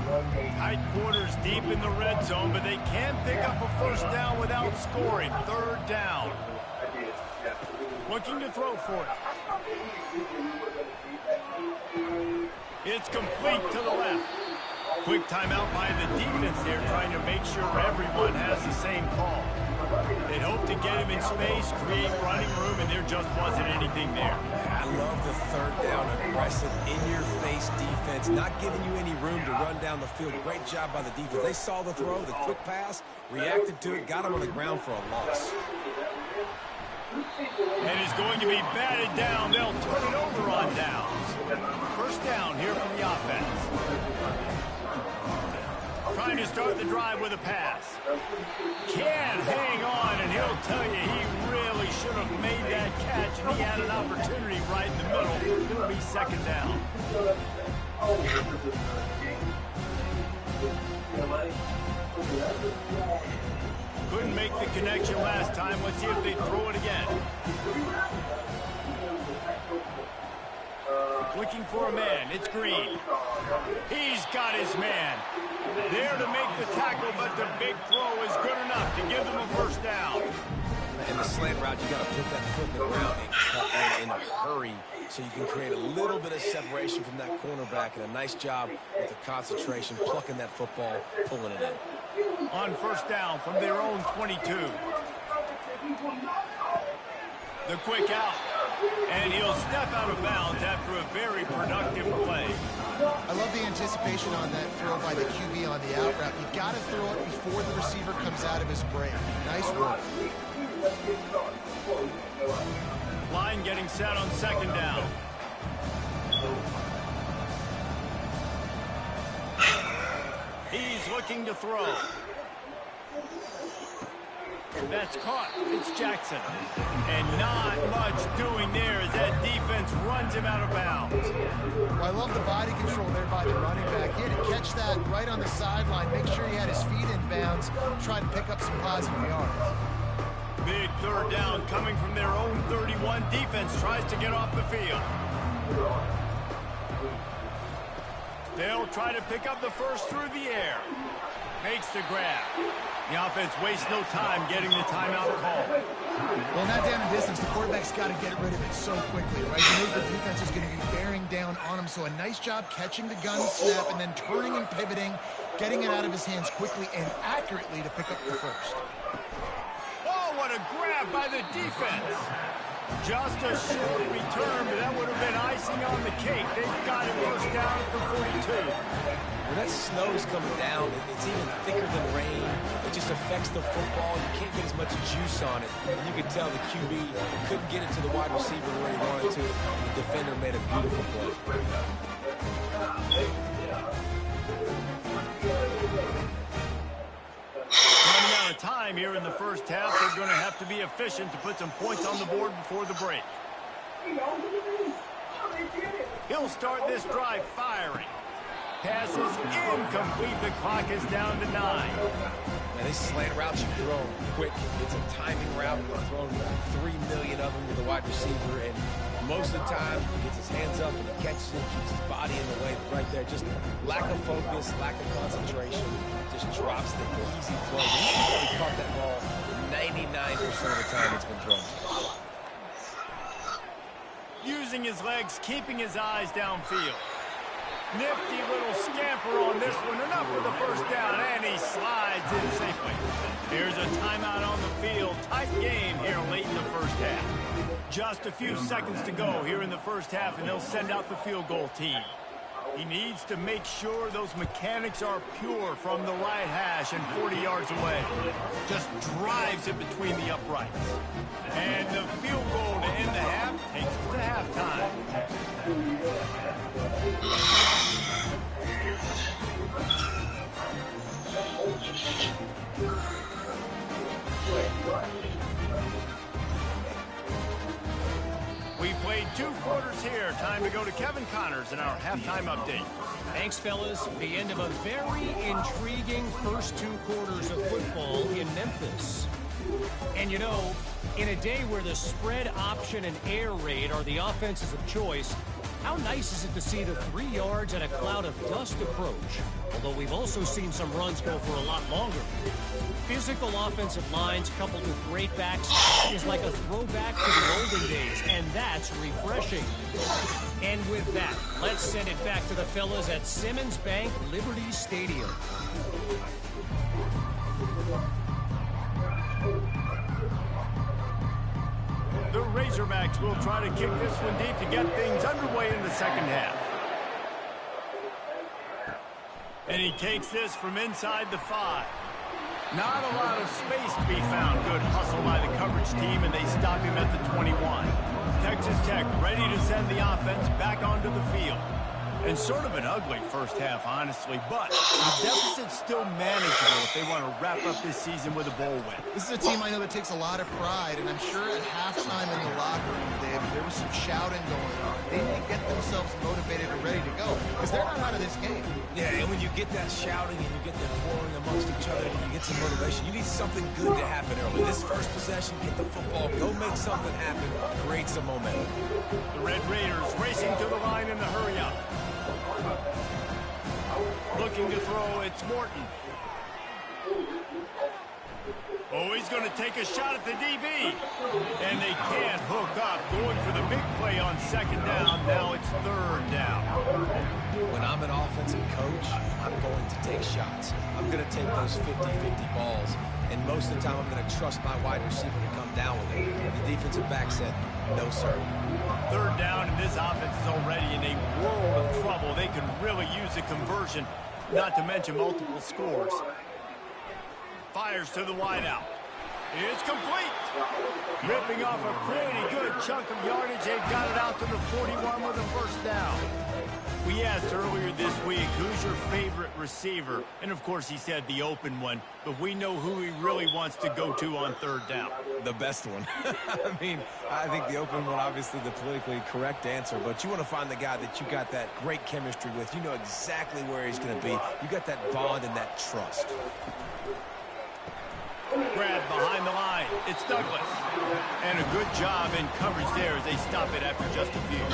Tight quarters deep in the red zone, but they can pick up a first down without scoring. 3rd down. Looking to throw for it. It's complete to the left. Quick timeout by the defense there, trying to make sure everyone has the same call. They'd hope to get him in space, create running room, and there just wasn't anything there. I love the 3rd down, aggressive, in-your-face defense, not giving you any room to run down the field. Great job by the defense. They saw the throw, the quick pass, reacted to it, got him on the ground for a loss. And it's going to be batted down. They'll turn it over on downs. First down here from the offense. Trying to start the drive with a pass. Can't hang on, and he'll tell you he really should have made that catch, and he had an opportunity right in the middle. It'll be 2nd down. Couldn't make the connection last time. Let's see if they throw it again. Looking for a man. It's Green. He's got his man. There to make the tackle, but the big throw is good enough to give them a first down. In the slant route, you got to put that foot in the ground and in a hurry so you can create a little bit of separation from that cornerback, and a nice job with the concentration, plucking that football, pulling it in. On first down from their own 22. The quick out. And he'll step out of bounds after a very productive play. I love the anticipation on that throw by the QB on the out route. You got to throw it before the receiver comes out of his break. Nice work. Line getting set on 2nd down. He's looking to throw. That's caught. It's Jackson. And not much doing there as that defense runs him out of bounds. Well, I love the body control there by the running back. He had to catch that right on the sideline, make sure he had his feet in bounds, try to pick up some positive yards. Big 3rd down coming from their own 31. Defense tries to get off the field. They'll try to pick up the first through the air. Makes the grab. The offense wastes no time getting the timeout call. Well, not down in distance. The quarterback's got to get rid of it so quickly, right? He knows the defense is going to be bearing down on him, so a nice job catching the gun snap and then turning and pivoting, getting it out of his hands quickly and accurately to pick up the first. Oh, what a grab by the defense. Just a short return, but that would have been icing on the cake. They've got it first down at the 42. When that snow's coming down, it's even thicker than rain. It just just affects the football. You can't get as much juice on it. And you could tell the QB couldn't get it to the wide receiver where he wanted to. The defender made a beautiful play. Running out of time here in the first half. They're going to have to be efficient to put some points on the board before the break. He'll start this drive firing. Pass is incomplete. The clock is down to 9. Now, these slant routes you throw quick. It's a timing route. You've thrown 3 million of them with the wide receiver, and most of the time he gets his hands up and he catches it, keeps his body in the way. Right there, just lack of focus, lack of concentration, just drops the easy throw. He caught that ball 99% of the time it's been thrown. Using his legs, keeping his eyes downfield. Nifty little scamper on this one. Enough for the first down, and he slides in safely. Here's a timeout on the field. Tight game here late in the first half. Just a few seconds to go here in the first half, and they'll send out the field goal team. He needs to make sure those mechanics are pure from the right hash and 40 yards away. Just drives it between the uprights. And the field goal to end the half takes us to halftime. We played 2 quarters here. Time to go to Kevin Connors in our halftime update. Thanks, fellas. The end of a very intriguing first 2 quarters of football in Memphis. And you know, in a day where the spread option and air raid are the offenses of choice, how nice is it to see the 3 yards and a cloud of dust approach? Although we've also seen some runs go for a lot longer. Physical offensive lines coupled with great backs is like a throwback to the olden days, and that's refreshing. And with that, let's send it back to the fellas at Simmons Bank Liberty Stadium. The Razorbacks will try to kick this one deep to get things underway in the second half. And he takes this from inside the 5. Not a lot of space to be found. Good hustle by the coverage team, and they stop him at the 21. Texas Tech ready to send the offense back onto the field. And sort of an ugly first half, honestly, but the deficit's still manageable if they want to wrap up this season with a bowl win. This is a team I know that takes a lot of pride, and I'm sure at halftime in the locker room, Dave, there was some shouting going on. They need to get themselves motivated and ready to go, because they're not out of this game. Yeah, and when you get that shouting and you get that pouring amongst each other and you get some motivation, you need something good to happen early. This first possession, get the football, go make something happen, create some momentum. The Red Raiders racing to the line in the hurry-up. Looking to throw, it's Morton. Oh, he's going to take a shot at the DB. And they can't hook up. Going for the big play on second down. Now it's third down. When I'm an offensive coach, I'm going to take shots. I'm going to take those 50-50 balls. And most of the time, I'm going to trust my wide receiver to come down with it. The defensive back said, no, sir. Third down, and this offense is already in a world of trouble. They could really use a conversion, not to mention multiple scores. Fires to the wideout. It's complete. Ripping off a pretty good chunk of yardage. They've got it out to the 41 with a first down. We asked earlier this week, who's your favorite receiver? And, of course, he said the open one. But we know who he really wants to go to on third down. The best one. I mean, I think the open one, obviously the politically correct answer. But you want to find the guy that you got that great chemistry with. You know exactly where he's going to be. You got that bond and that trust. Grab behind the line. It's Douglas. And a good job in coverage there as they stop it after just a few.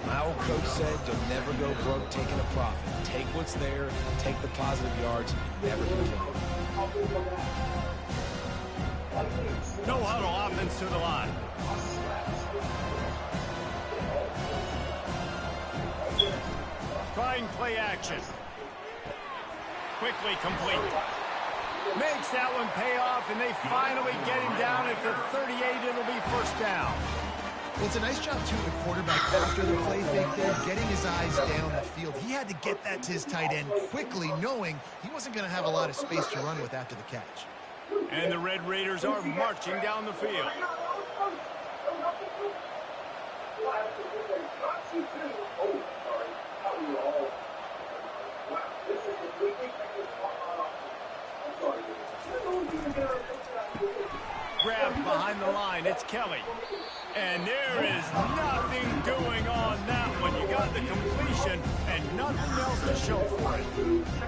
My old coach said you'll never go broke taking a profit. Take what's there, take the positive yards, and never complain. No huddle offense to the line. Trying play action. Quickly complete. Makes that one pay off, and they finally get him down at the 38. It'll be first down. Well, it's a nice job, too, of the quarterback after the play fake there, getting his eyes down the field. He had to get that to his tight end quickly, knowing he wasn't going to have a lot of space to run with after the catch. And the Red Raiders are marching down the field. Grabbed behind the line, it's Kelly. And there is nothing doing on that one. You got the completion and nothing else to show for it.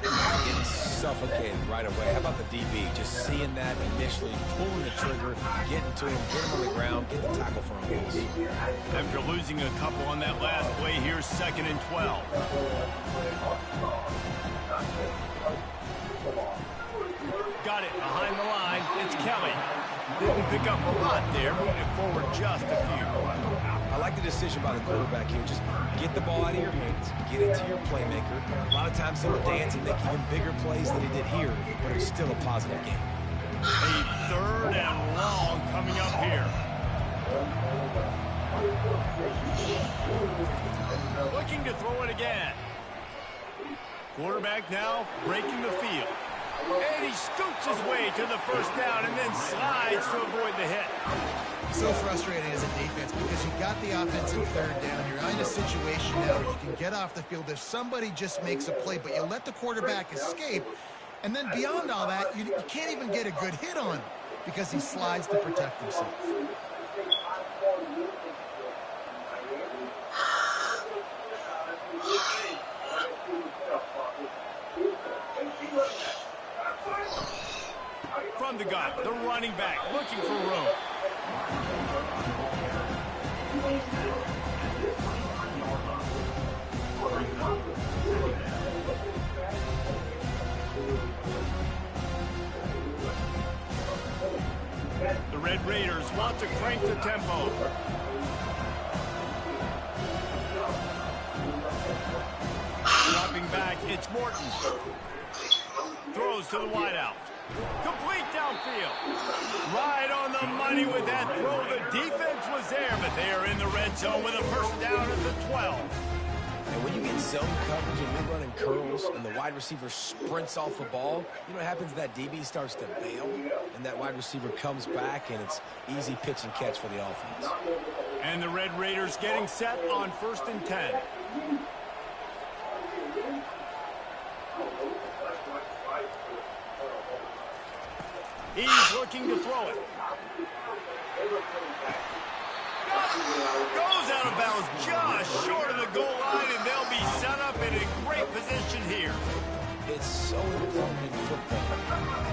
Getting suffocated right away. How about the DB? Just seeing that initially, pulling the trigger, getting to him, get him on the ground, get the tackle for him. After losing a couple on that last play, here's 2nd and 12. Got it behind the line. It's Kelly. Didn't pick up a lot there, moving it forward just a few. I like the decision by the quarterback here. Just get the ball out of your hands, get it to your playmaker. A lot of times he'll dance and make even bigger plays than he did here, but it was still a positive game. A 3rd and long coming up here. Looking to throw it again. Quarterback now breaking the field. And he scoots his way to the 1st down and then slides to avoid the hit. So frustrating as a defense because you got the offensive 3rd down. You're in a situation now where you can get off the field if somebody just makes a play, but you let the quarterback escape. And then beyond all that, you can't even get a good hit on him because he slides to protect himself. From the gun, the running back looking for room. The Red Raiders want to crank the tempo. Dropping back, it's Morton. Throws to the wideout. Complete downfield. Right on the money with that throw. The defense was there, but they are in the red zone with a 1st down at the 12. And when you get zone coverage and you're running curls and the wide receiver sprints off the ball, you know what happens? That DB starts to bail, and that wide receiver comes back, and it's easy pitch and catch for the offense. And the Red Raiders getting set on 1st and 10. He's looking to throw it. Goes out of bounds just short of the goal line, and they'll be set up in a great position here. It's so important in football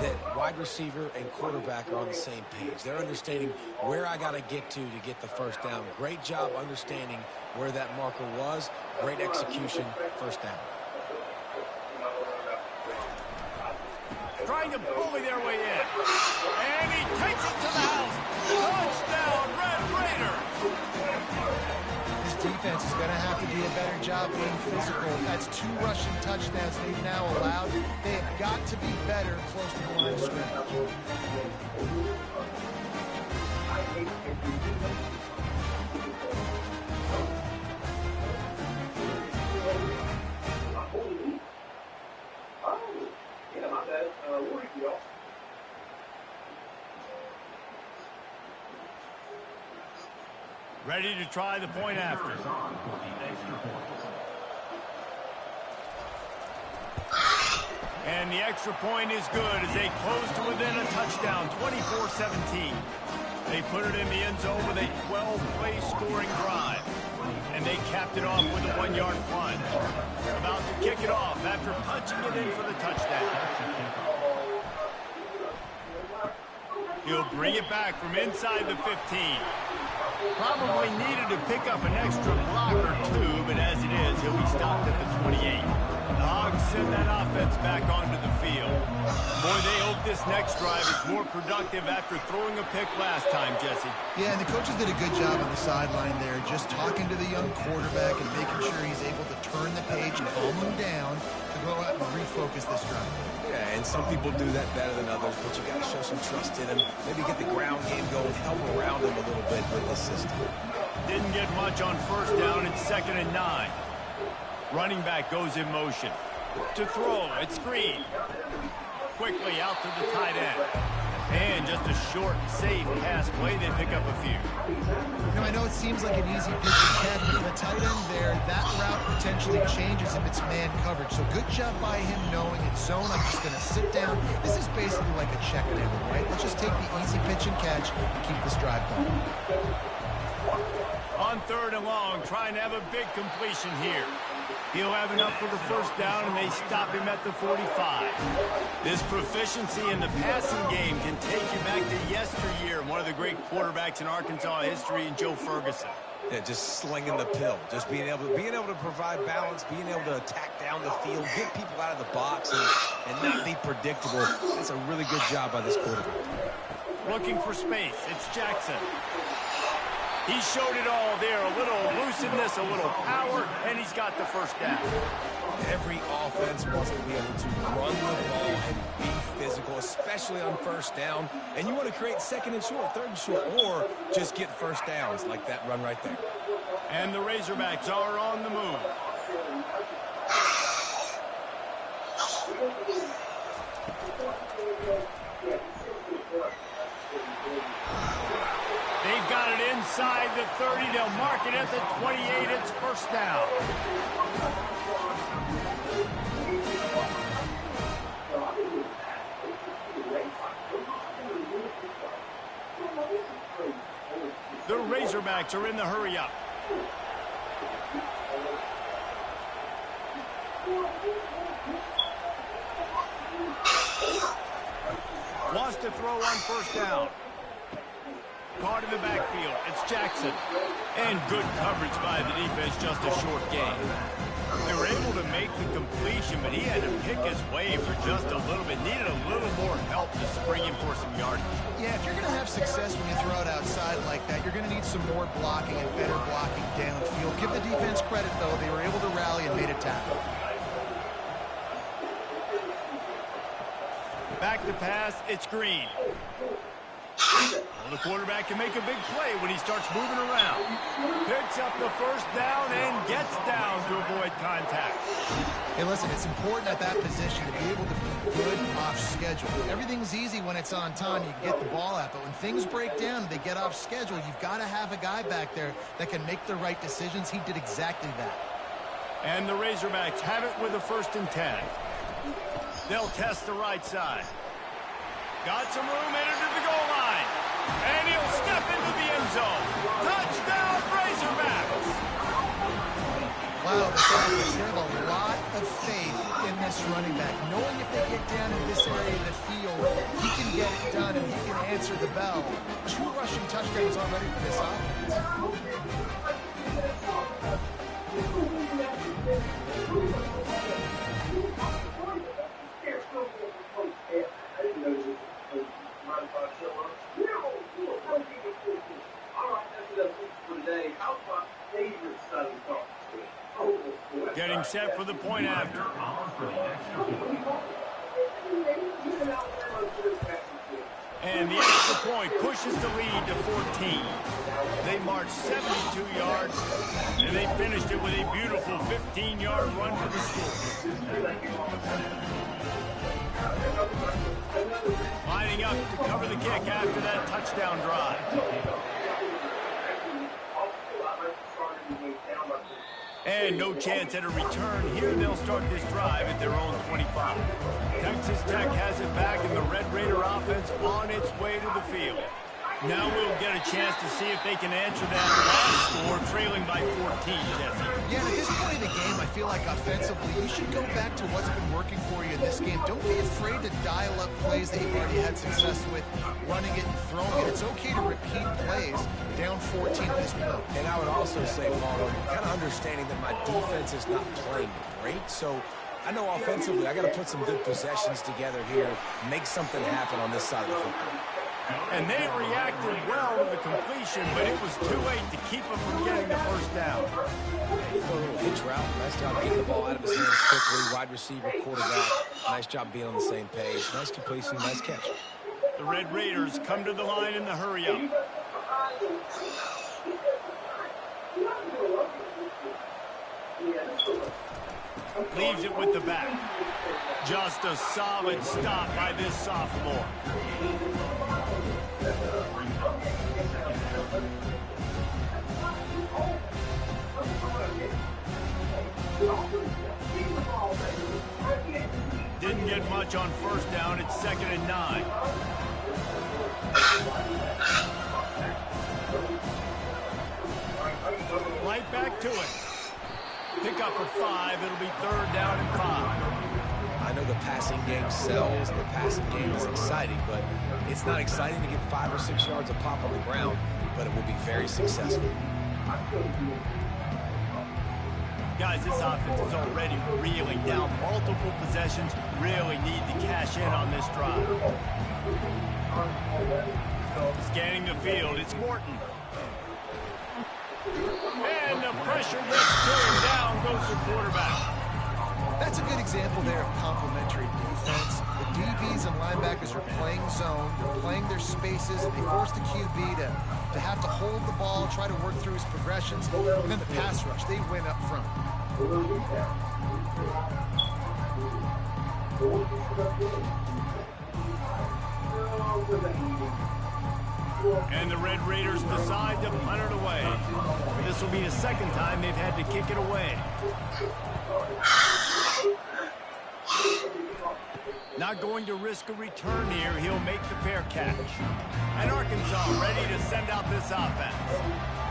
that wide receiver and quarterback are on the same page. They're understanding where I got to get to get the 1st down. Great job understanding where that marker was. Great execution, 1st down. Trying to bully their way in. And he takes it to the house. Touchdown, Red Raiders. This defense is going to have to do a better job being physical. That's 2 rushing touchdowns they've now allowed. They have got to be better close to the line of scrimmage. Ready to try the point after. And the extra point is good as they close to within a touchdown, 24-17. They put it in the end zone with a 12-play scoring drive. And they capped it off with a 1-yard plunge. About to kick it off after punching it in for the touchdown. He'll bring it back from inside the 15. Probably needed to pick up an extra block or 2, but as it is, he'll be stopped at the 28. The Hogs send that offense back onto the field. Boy, they hope this next drive is more productive after throwing a pick last time, Jesse. Yeah, and the coaches did a good job on the sideline there, just talking to the young quarterback and making sure he's able to turn the page and calm him down to go out and refocus this drive. Yeah, and some people do that better than others, but you got to show some trust in him. Maybe get the ground game going, help around him a little bit with this system. Didn't get much on first down. It's 2nd and 9. Running back goes in motion. To throw, it's screen. Quickly out to the tight end. And just a short, safe pass play. They pick up a few. I know it seems like an easy pitch and catch, but for the tight end there, that route potentially changes if it's man coverage. So good job by him knowing it's zone. I'm just going to sit down. This is basically like a check down, right? Let's just take the easy pitch and catch and keep this drive going. On 3rd and long, trying to have a big completion here. He'll have enough for the first down, and they stop him at the 45. This proficiency in the passing game can take you back to yesteryear. One of the great quarterbacks in Arkansas history, in Joe Ferguson. Yeah, just slinging the pill, just being able to provide balance, being able to attack down the field, get people out of the box, and not be predictable. That's a really good job by this quarterback. Looking for space. It's Jackson. He showed it all there. A little elusiveness, a little power, and he's got the first down. Every offense wants to be able to run the ball and be physical, especially on first down. And you want to create 2nd and short, 3rd and short, or just get first downs like that run right there. And the Razorbacks are on the move. They've got it inside the 30. They'll mark it at the 28. It's first down. The Razorbacks are in the hurry-up. Wants to throw on first down. Caught in the backfield. It's Jackson. And good coverage by the defense, just a short gain. They were able to make the completion, but he had to pick his way for just a little bit. Needed a little more help to spring him for some yardage. Yeah, if you're going to have success when you throw it outside like that, you're going to need some more blocking and better blocking downfield. Give the defense credit, though. They were able to rally and made a tackle. Back to pass, it's Green. Well, the quarterback can make a big play when he starts moving around. Picks up the first down and gets down to avoid contact. Hey, listen, it's important at that position to be able to be good off schedule. Everything's easy when it's on time. You can get the ball out, but when things break down and they get off schedule, you've got to have a guy back there that can make the right decisions. He did exactly that. And the Razorbacks have it with a 1st and 10. They'll test the right side. Got some room headed to the goal line. And he'll step into the end zone. Touchdown, Razorbacks! Wow, the Falcons, they have a lot of faith in this running back. Knowing if they get down in this area of the field, he can get it done and he can answer the bell. 2 rushing touchdowns already for this offense. Getting set for the point after. And the extra point pushes the lead to 14. They marched 72 yards, and they finished it with a beautiful 15-yard run for the score. Lining up to cover the kick after that touchdown drive. And no chance at a return here. They'll start this drive at their own 25. Texas Tech has it back, and the Red Raider offense on its way to the field. Now we'll get a chance to see if they can answer that last score, trailing by 14, Jesse. Yeah, at this point of the game, I feel like offensively, you should go back to what's been working for you in this game. Don't be afraid to dial up plays that you've already had success with, running it and throwing it. It's okay to repeat plays down 14 at this point. And I would also say, Paul, kind of understanding that my defense is not playing great, so I know offensively I got to put some good possessions together here, make something happen on this side of the football. And they reacted well to the completion, but it was too late to keep them from getting the first down. A little hitch route. Nice job getting the ball out of his hands quickly. Wide receiver, quarterback. Nice job being on the same page. Nice completion, nice catch. The Red Raiders come to the line in the hurry-up. Leaves it with the back. Just a solid stop by this sophomore. Didn't get much on first down. It's 2nd and 9. Right back to it. Pick up a 5. It'll be 3rd down and 5. I know the passing game sells, and the passing game is exciting, but it's not exciting to get 5 or 6 yards of pop on the ground, but it will be very successful. Guys, this offense is already reeling down multiple possessions. Really need to cash in on this drive. Scanning the field, it's Morton. And the pressure gets to him. Down goes the quarterback. That's a good example there of complementary defense. The DBs and linebackers are playing zone. They're playing their spaces, and they force the QB to have to hold the ball, try to work through his progressions. And then the pass rush, they win up front. And the Red Raiders decide to punt it away. This will be the 2nd time they've had to kick it away. Not going to risk a return here. He'll make the fair catch. And Arkansas ready to send out this offense.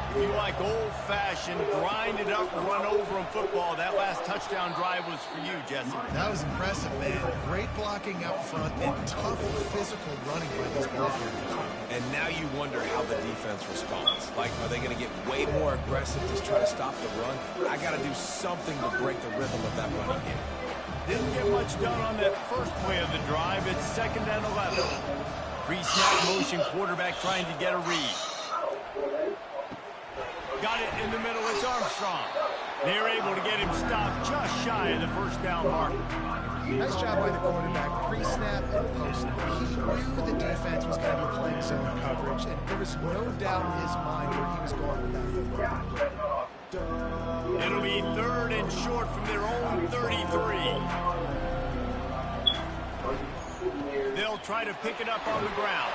If you like old-fashioned, grind-it-up, run-over-'em football, that last touchdown drive was for you, Jesse. That was impressive, man. Great blocking out front and tough physical running by these ball carriers. And now you wonder how the defense responds. Like, are they going to get way more aggressive to try to stop the run? I got to do something to break the rhythm of that running game. Didn't get much done on that first play of the drive. It's 2nd and 11. Pre-snap motion, quarterback trying to get a read. Got it in the middle. It's Armstrong. They're able to get him stopped just shy of the 1st down mark. Nice job by the quarterback, pre-snap and post-snap. He knew the defense was going to be playing zone coverage, and there was no doubt in his mind where he was going with that football. It'll be 3rd and short from their own 33. They'll try to pick it up on the ground.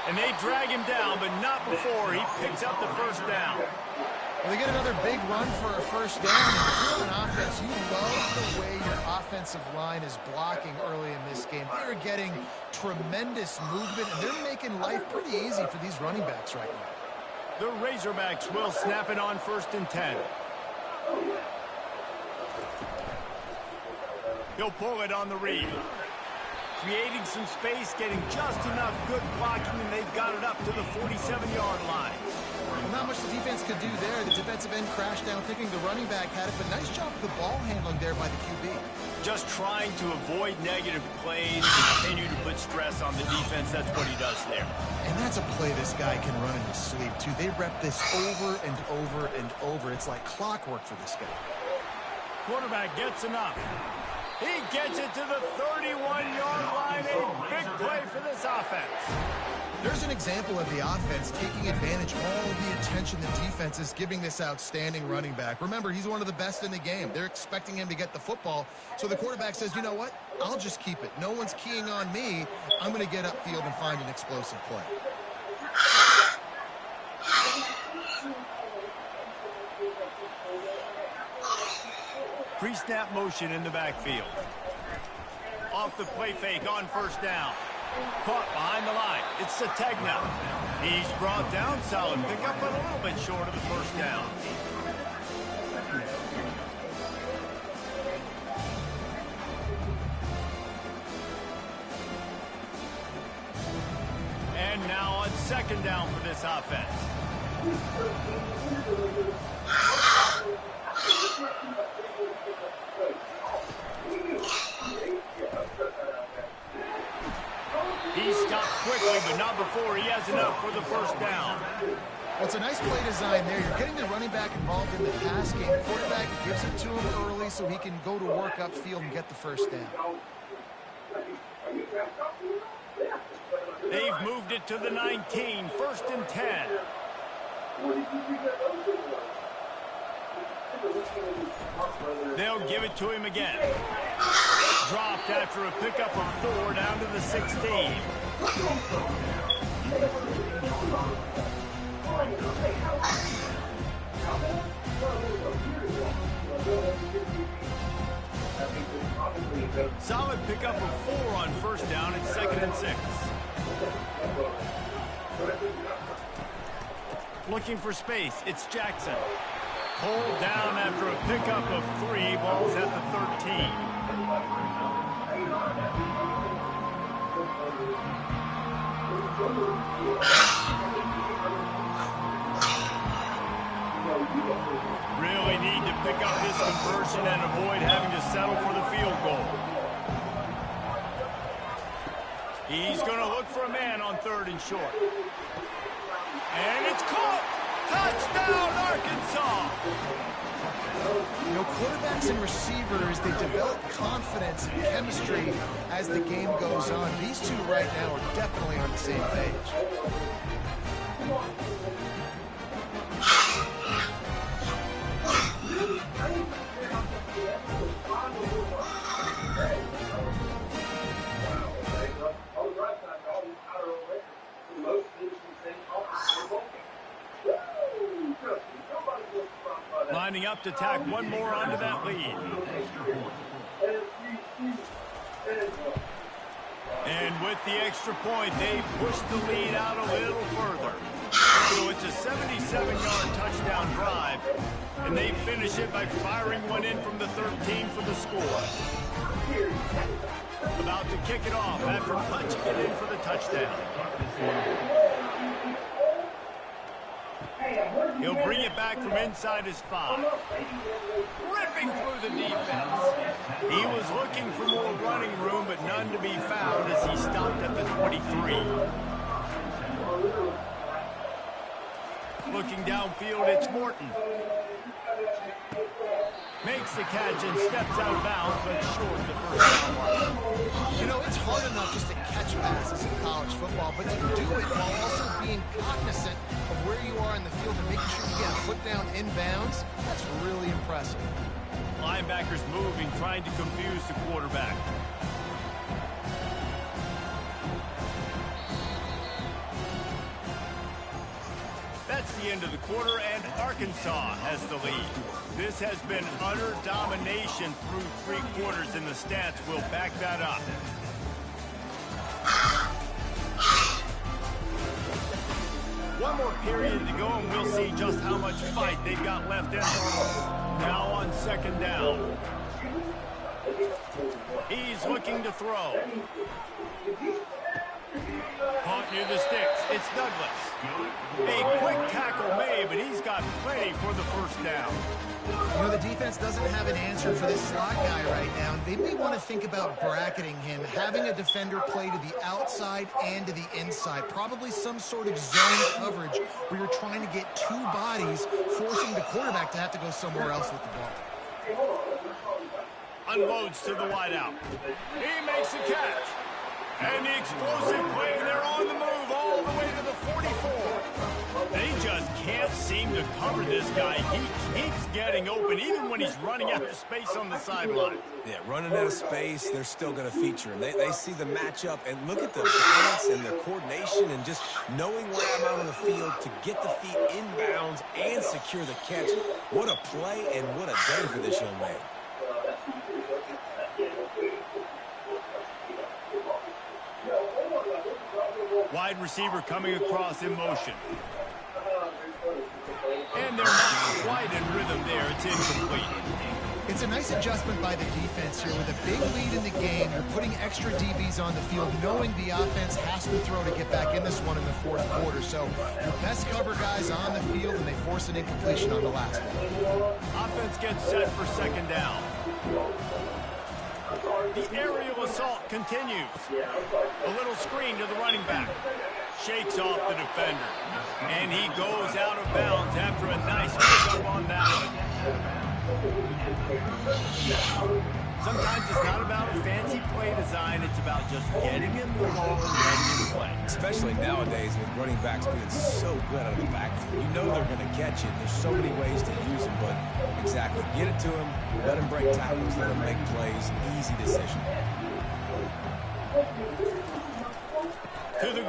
And they drag him down, but not before he picks up the 1st down. Well, they get another big run for a 1st down. And if you're on offense, you love the way your offensive line is blocking early in this game. They're getting tremendous movement, and they're making life pretty easy for these running backs right now. The Razorbacks will snap it on 1st and 10. He'll pull it on the read. Creating some space, getting just enough good blocking, and they've got it up to the 47-yard line. Well, not much the defense could do there. The defensive end crashed down thinking the running back had it, but nice job with the ball handling there by the QB. Just trying to avoid negative plays, continue to put stress on the defense. That's what he does there. And that's a play this guy can run in his sleep, too. They rep this over and over and over. It's like clockwork for this guy. Quarterback gets enough. He gets it to the 31-yard line. A big play for this offense. There's an example of the offense taking advantage of all of the attention the defense is giving this outstanding running back. Remember, he's one of the best in the game. They're expecting him to get the football. So the quarterback says, you know what? I'll just keep it. No one's keying on me. I'm going to get upfield and find an explosive play. Pre-snap motion in the backfield. Off the play fake on 1st down. Caught behind the line. It's Sategna. He's brought down. Solid pickup, but a little bit short of the 1st down. And now on 2nd down for this offense. He stopped quickly, but not before he has enough for the 1st down. Well, it's a nice play design there. You're getting the running back involved in the pass game. The quarterback gives it to him early so he can go to work upfield and get the 1st down. They've moved it to the 19, 1st and 10. They'll give it to him again. Dropped after a pickup of 4 down to the 16. Solid pickup of 4 on first down. It's 2nd and 6. Looking for space. It's Jackson. Pulled down after a pickup of 3. Ball's at the 13. Really need to pick up this conversion and avoid having to settle for the field goal. He's going to look for a man on 3rd and short. And it's caught! Touchdown, Arkansas! You know, quarterbacks and receivers, they develop confidence and chemistry as the game goes on. These two right now are definitely on the same page. Lining up to tack one more onto that lead. And with the extra point, they push the lead out a little further. So it's a 77-yard touchdown drive, and they finish it by firing one in from the 13 for the score. About to kick it off after punching it in for the touchdown. He'll bring it back from inside his 5. Ripping through the defense. He was looking for more running room, but none to be found as he stopped at the 23. Looking downfield, it's Morton. Makes the catch and steps out of bounds, but short of the first down line. You know, it's hard enough just to catch passes in college football, but to do it while also being cognizant of where you are in the field and making sure you get a foot down inbounds, that's really impressive. Linebackers moving, trying to confuse the quarterback. That's the end of the quarter, and Arkansas has the lead. This has been utter domination through 3 quarters, and the stats will back that up. One more period to go, and we'll see just how much fight they've got left in them. Now on 2nd down. He's looking to throw. Caught near the sticks. It's Douglas. A quick tackle made, but he's got plenty for the first down. You know, the defense doesn't have an answer for this slot guy right now. They may want to think about bracketing him, having a defender play to the outside and to the inside. Probably some sort of zone coverage where you're trying to get 2 bodies, forcing the quarterback to have to go somewhere else with the ball. Unloads to the wideout. He makes the catch. And the explosive play, they're on the move all the way to the 44. They just can't seem to cover this guy. He keeps getting open, even when he's running out of space on the sideline. Yeah, running out of space, they're still going to feature him. They see the matchup, and look at the balance and the coordination and just knowing where I'm out on the field to get the feet inbounds and secure the catch. What a play and what a day for this young man. Wide receiver coming across in motion. And they're not quite in rhythm there. It's incomplete. It's a nice adjustment by the defense here. With a big lead in the game, you're putting extra DBs on the field, knowing the offense has to throw to get back in this one in the 4th quarter. So your best cover guys on the field, and they force an incompletion on the last one. Offense gets set for 2nd down. The aerial assault continues. A little screen to the running back. Shakes off the defender. And he goes out of bounds after a nice pickup on that one. Sometimes it's not about a fancy play design. It's about just getting in the ball and ready to play. especially nowadays with running backs being so good out of the backfield. You know they're going to catch it. There's so many ways to use them, but exactly. Get it to him, let him break tackles, let him make plays. Easy decision. To the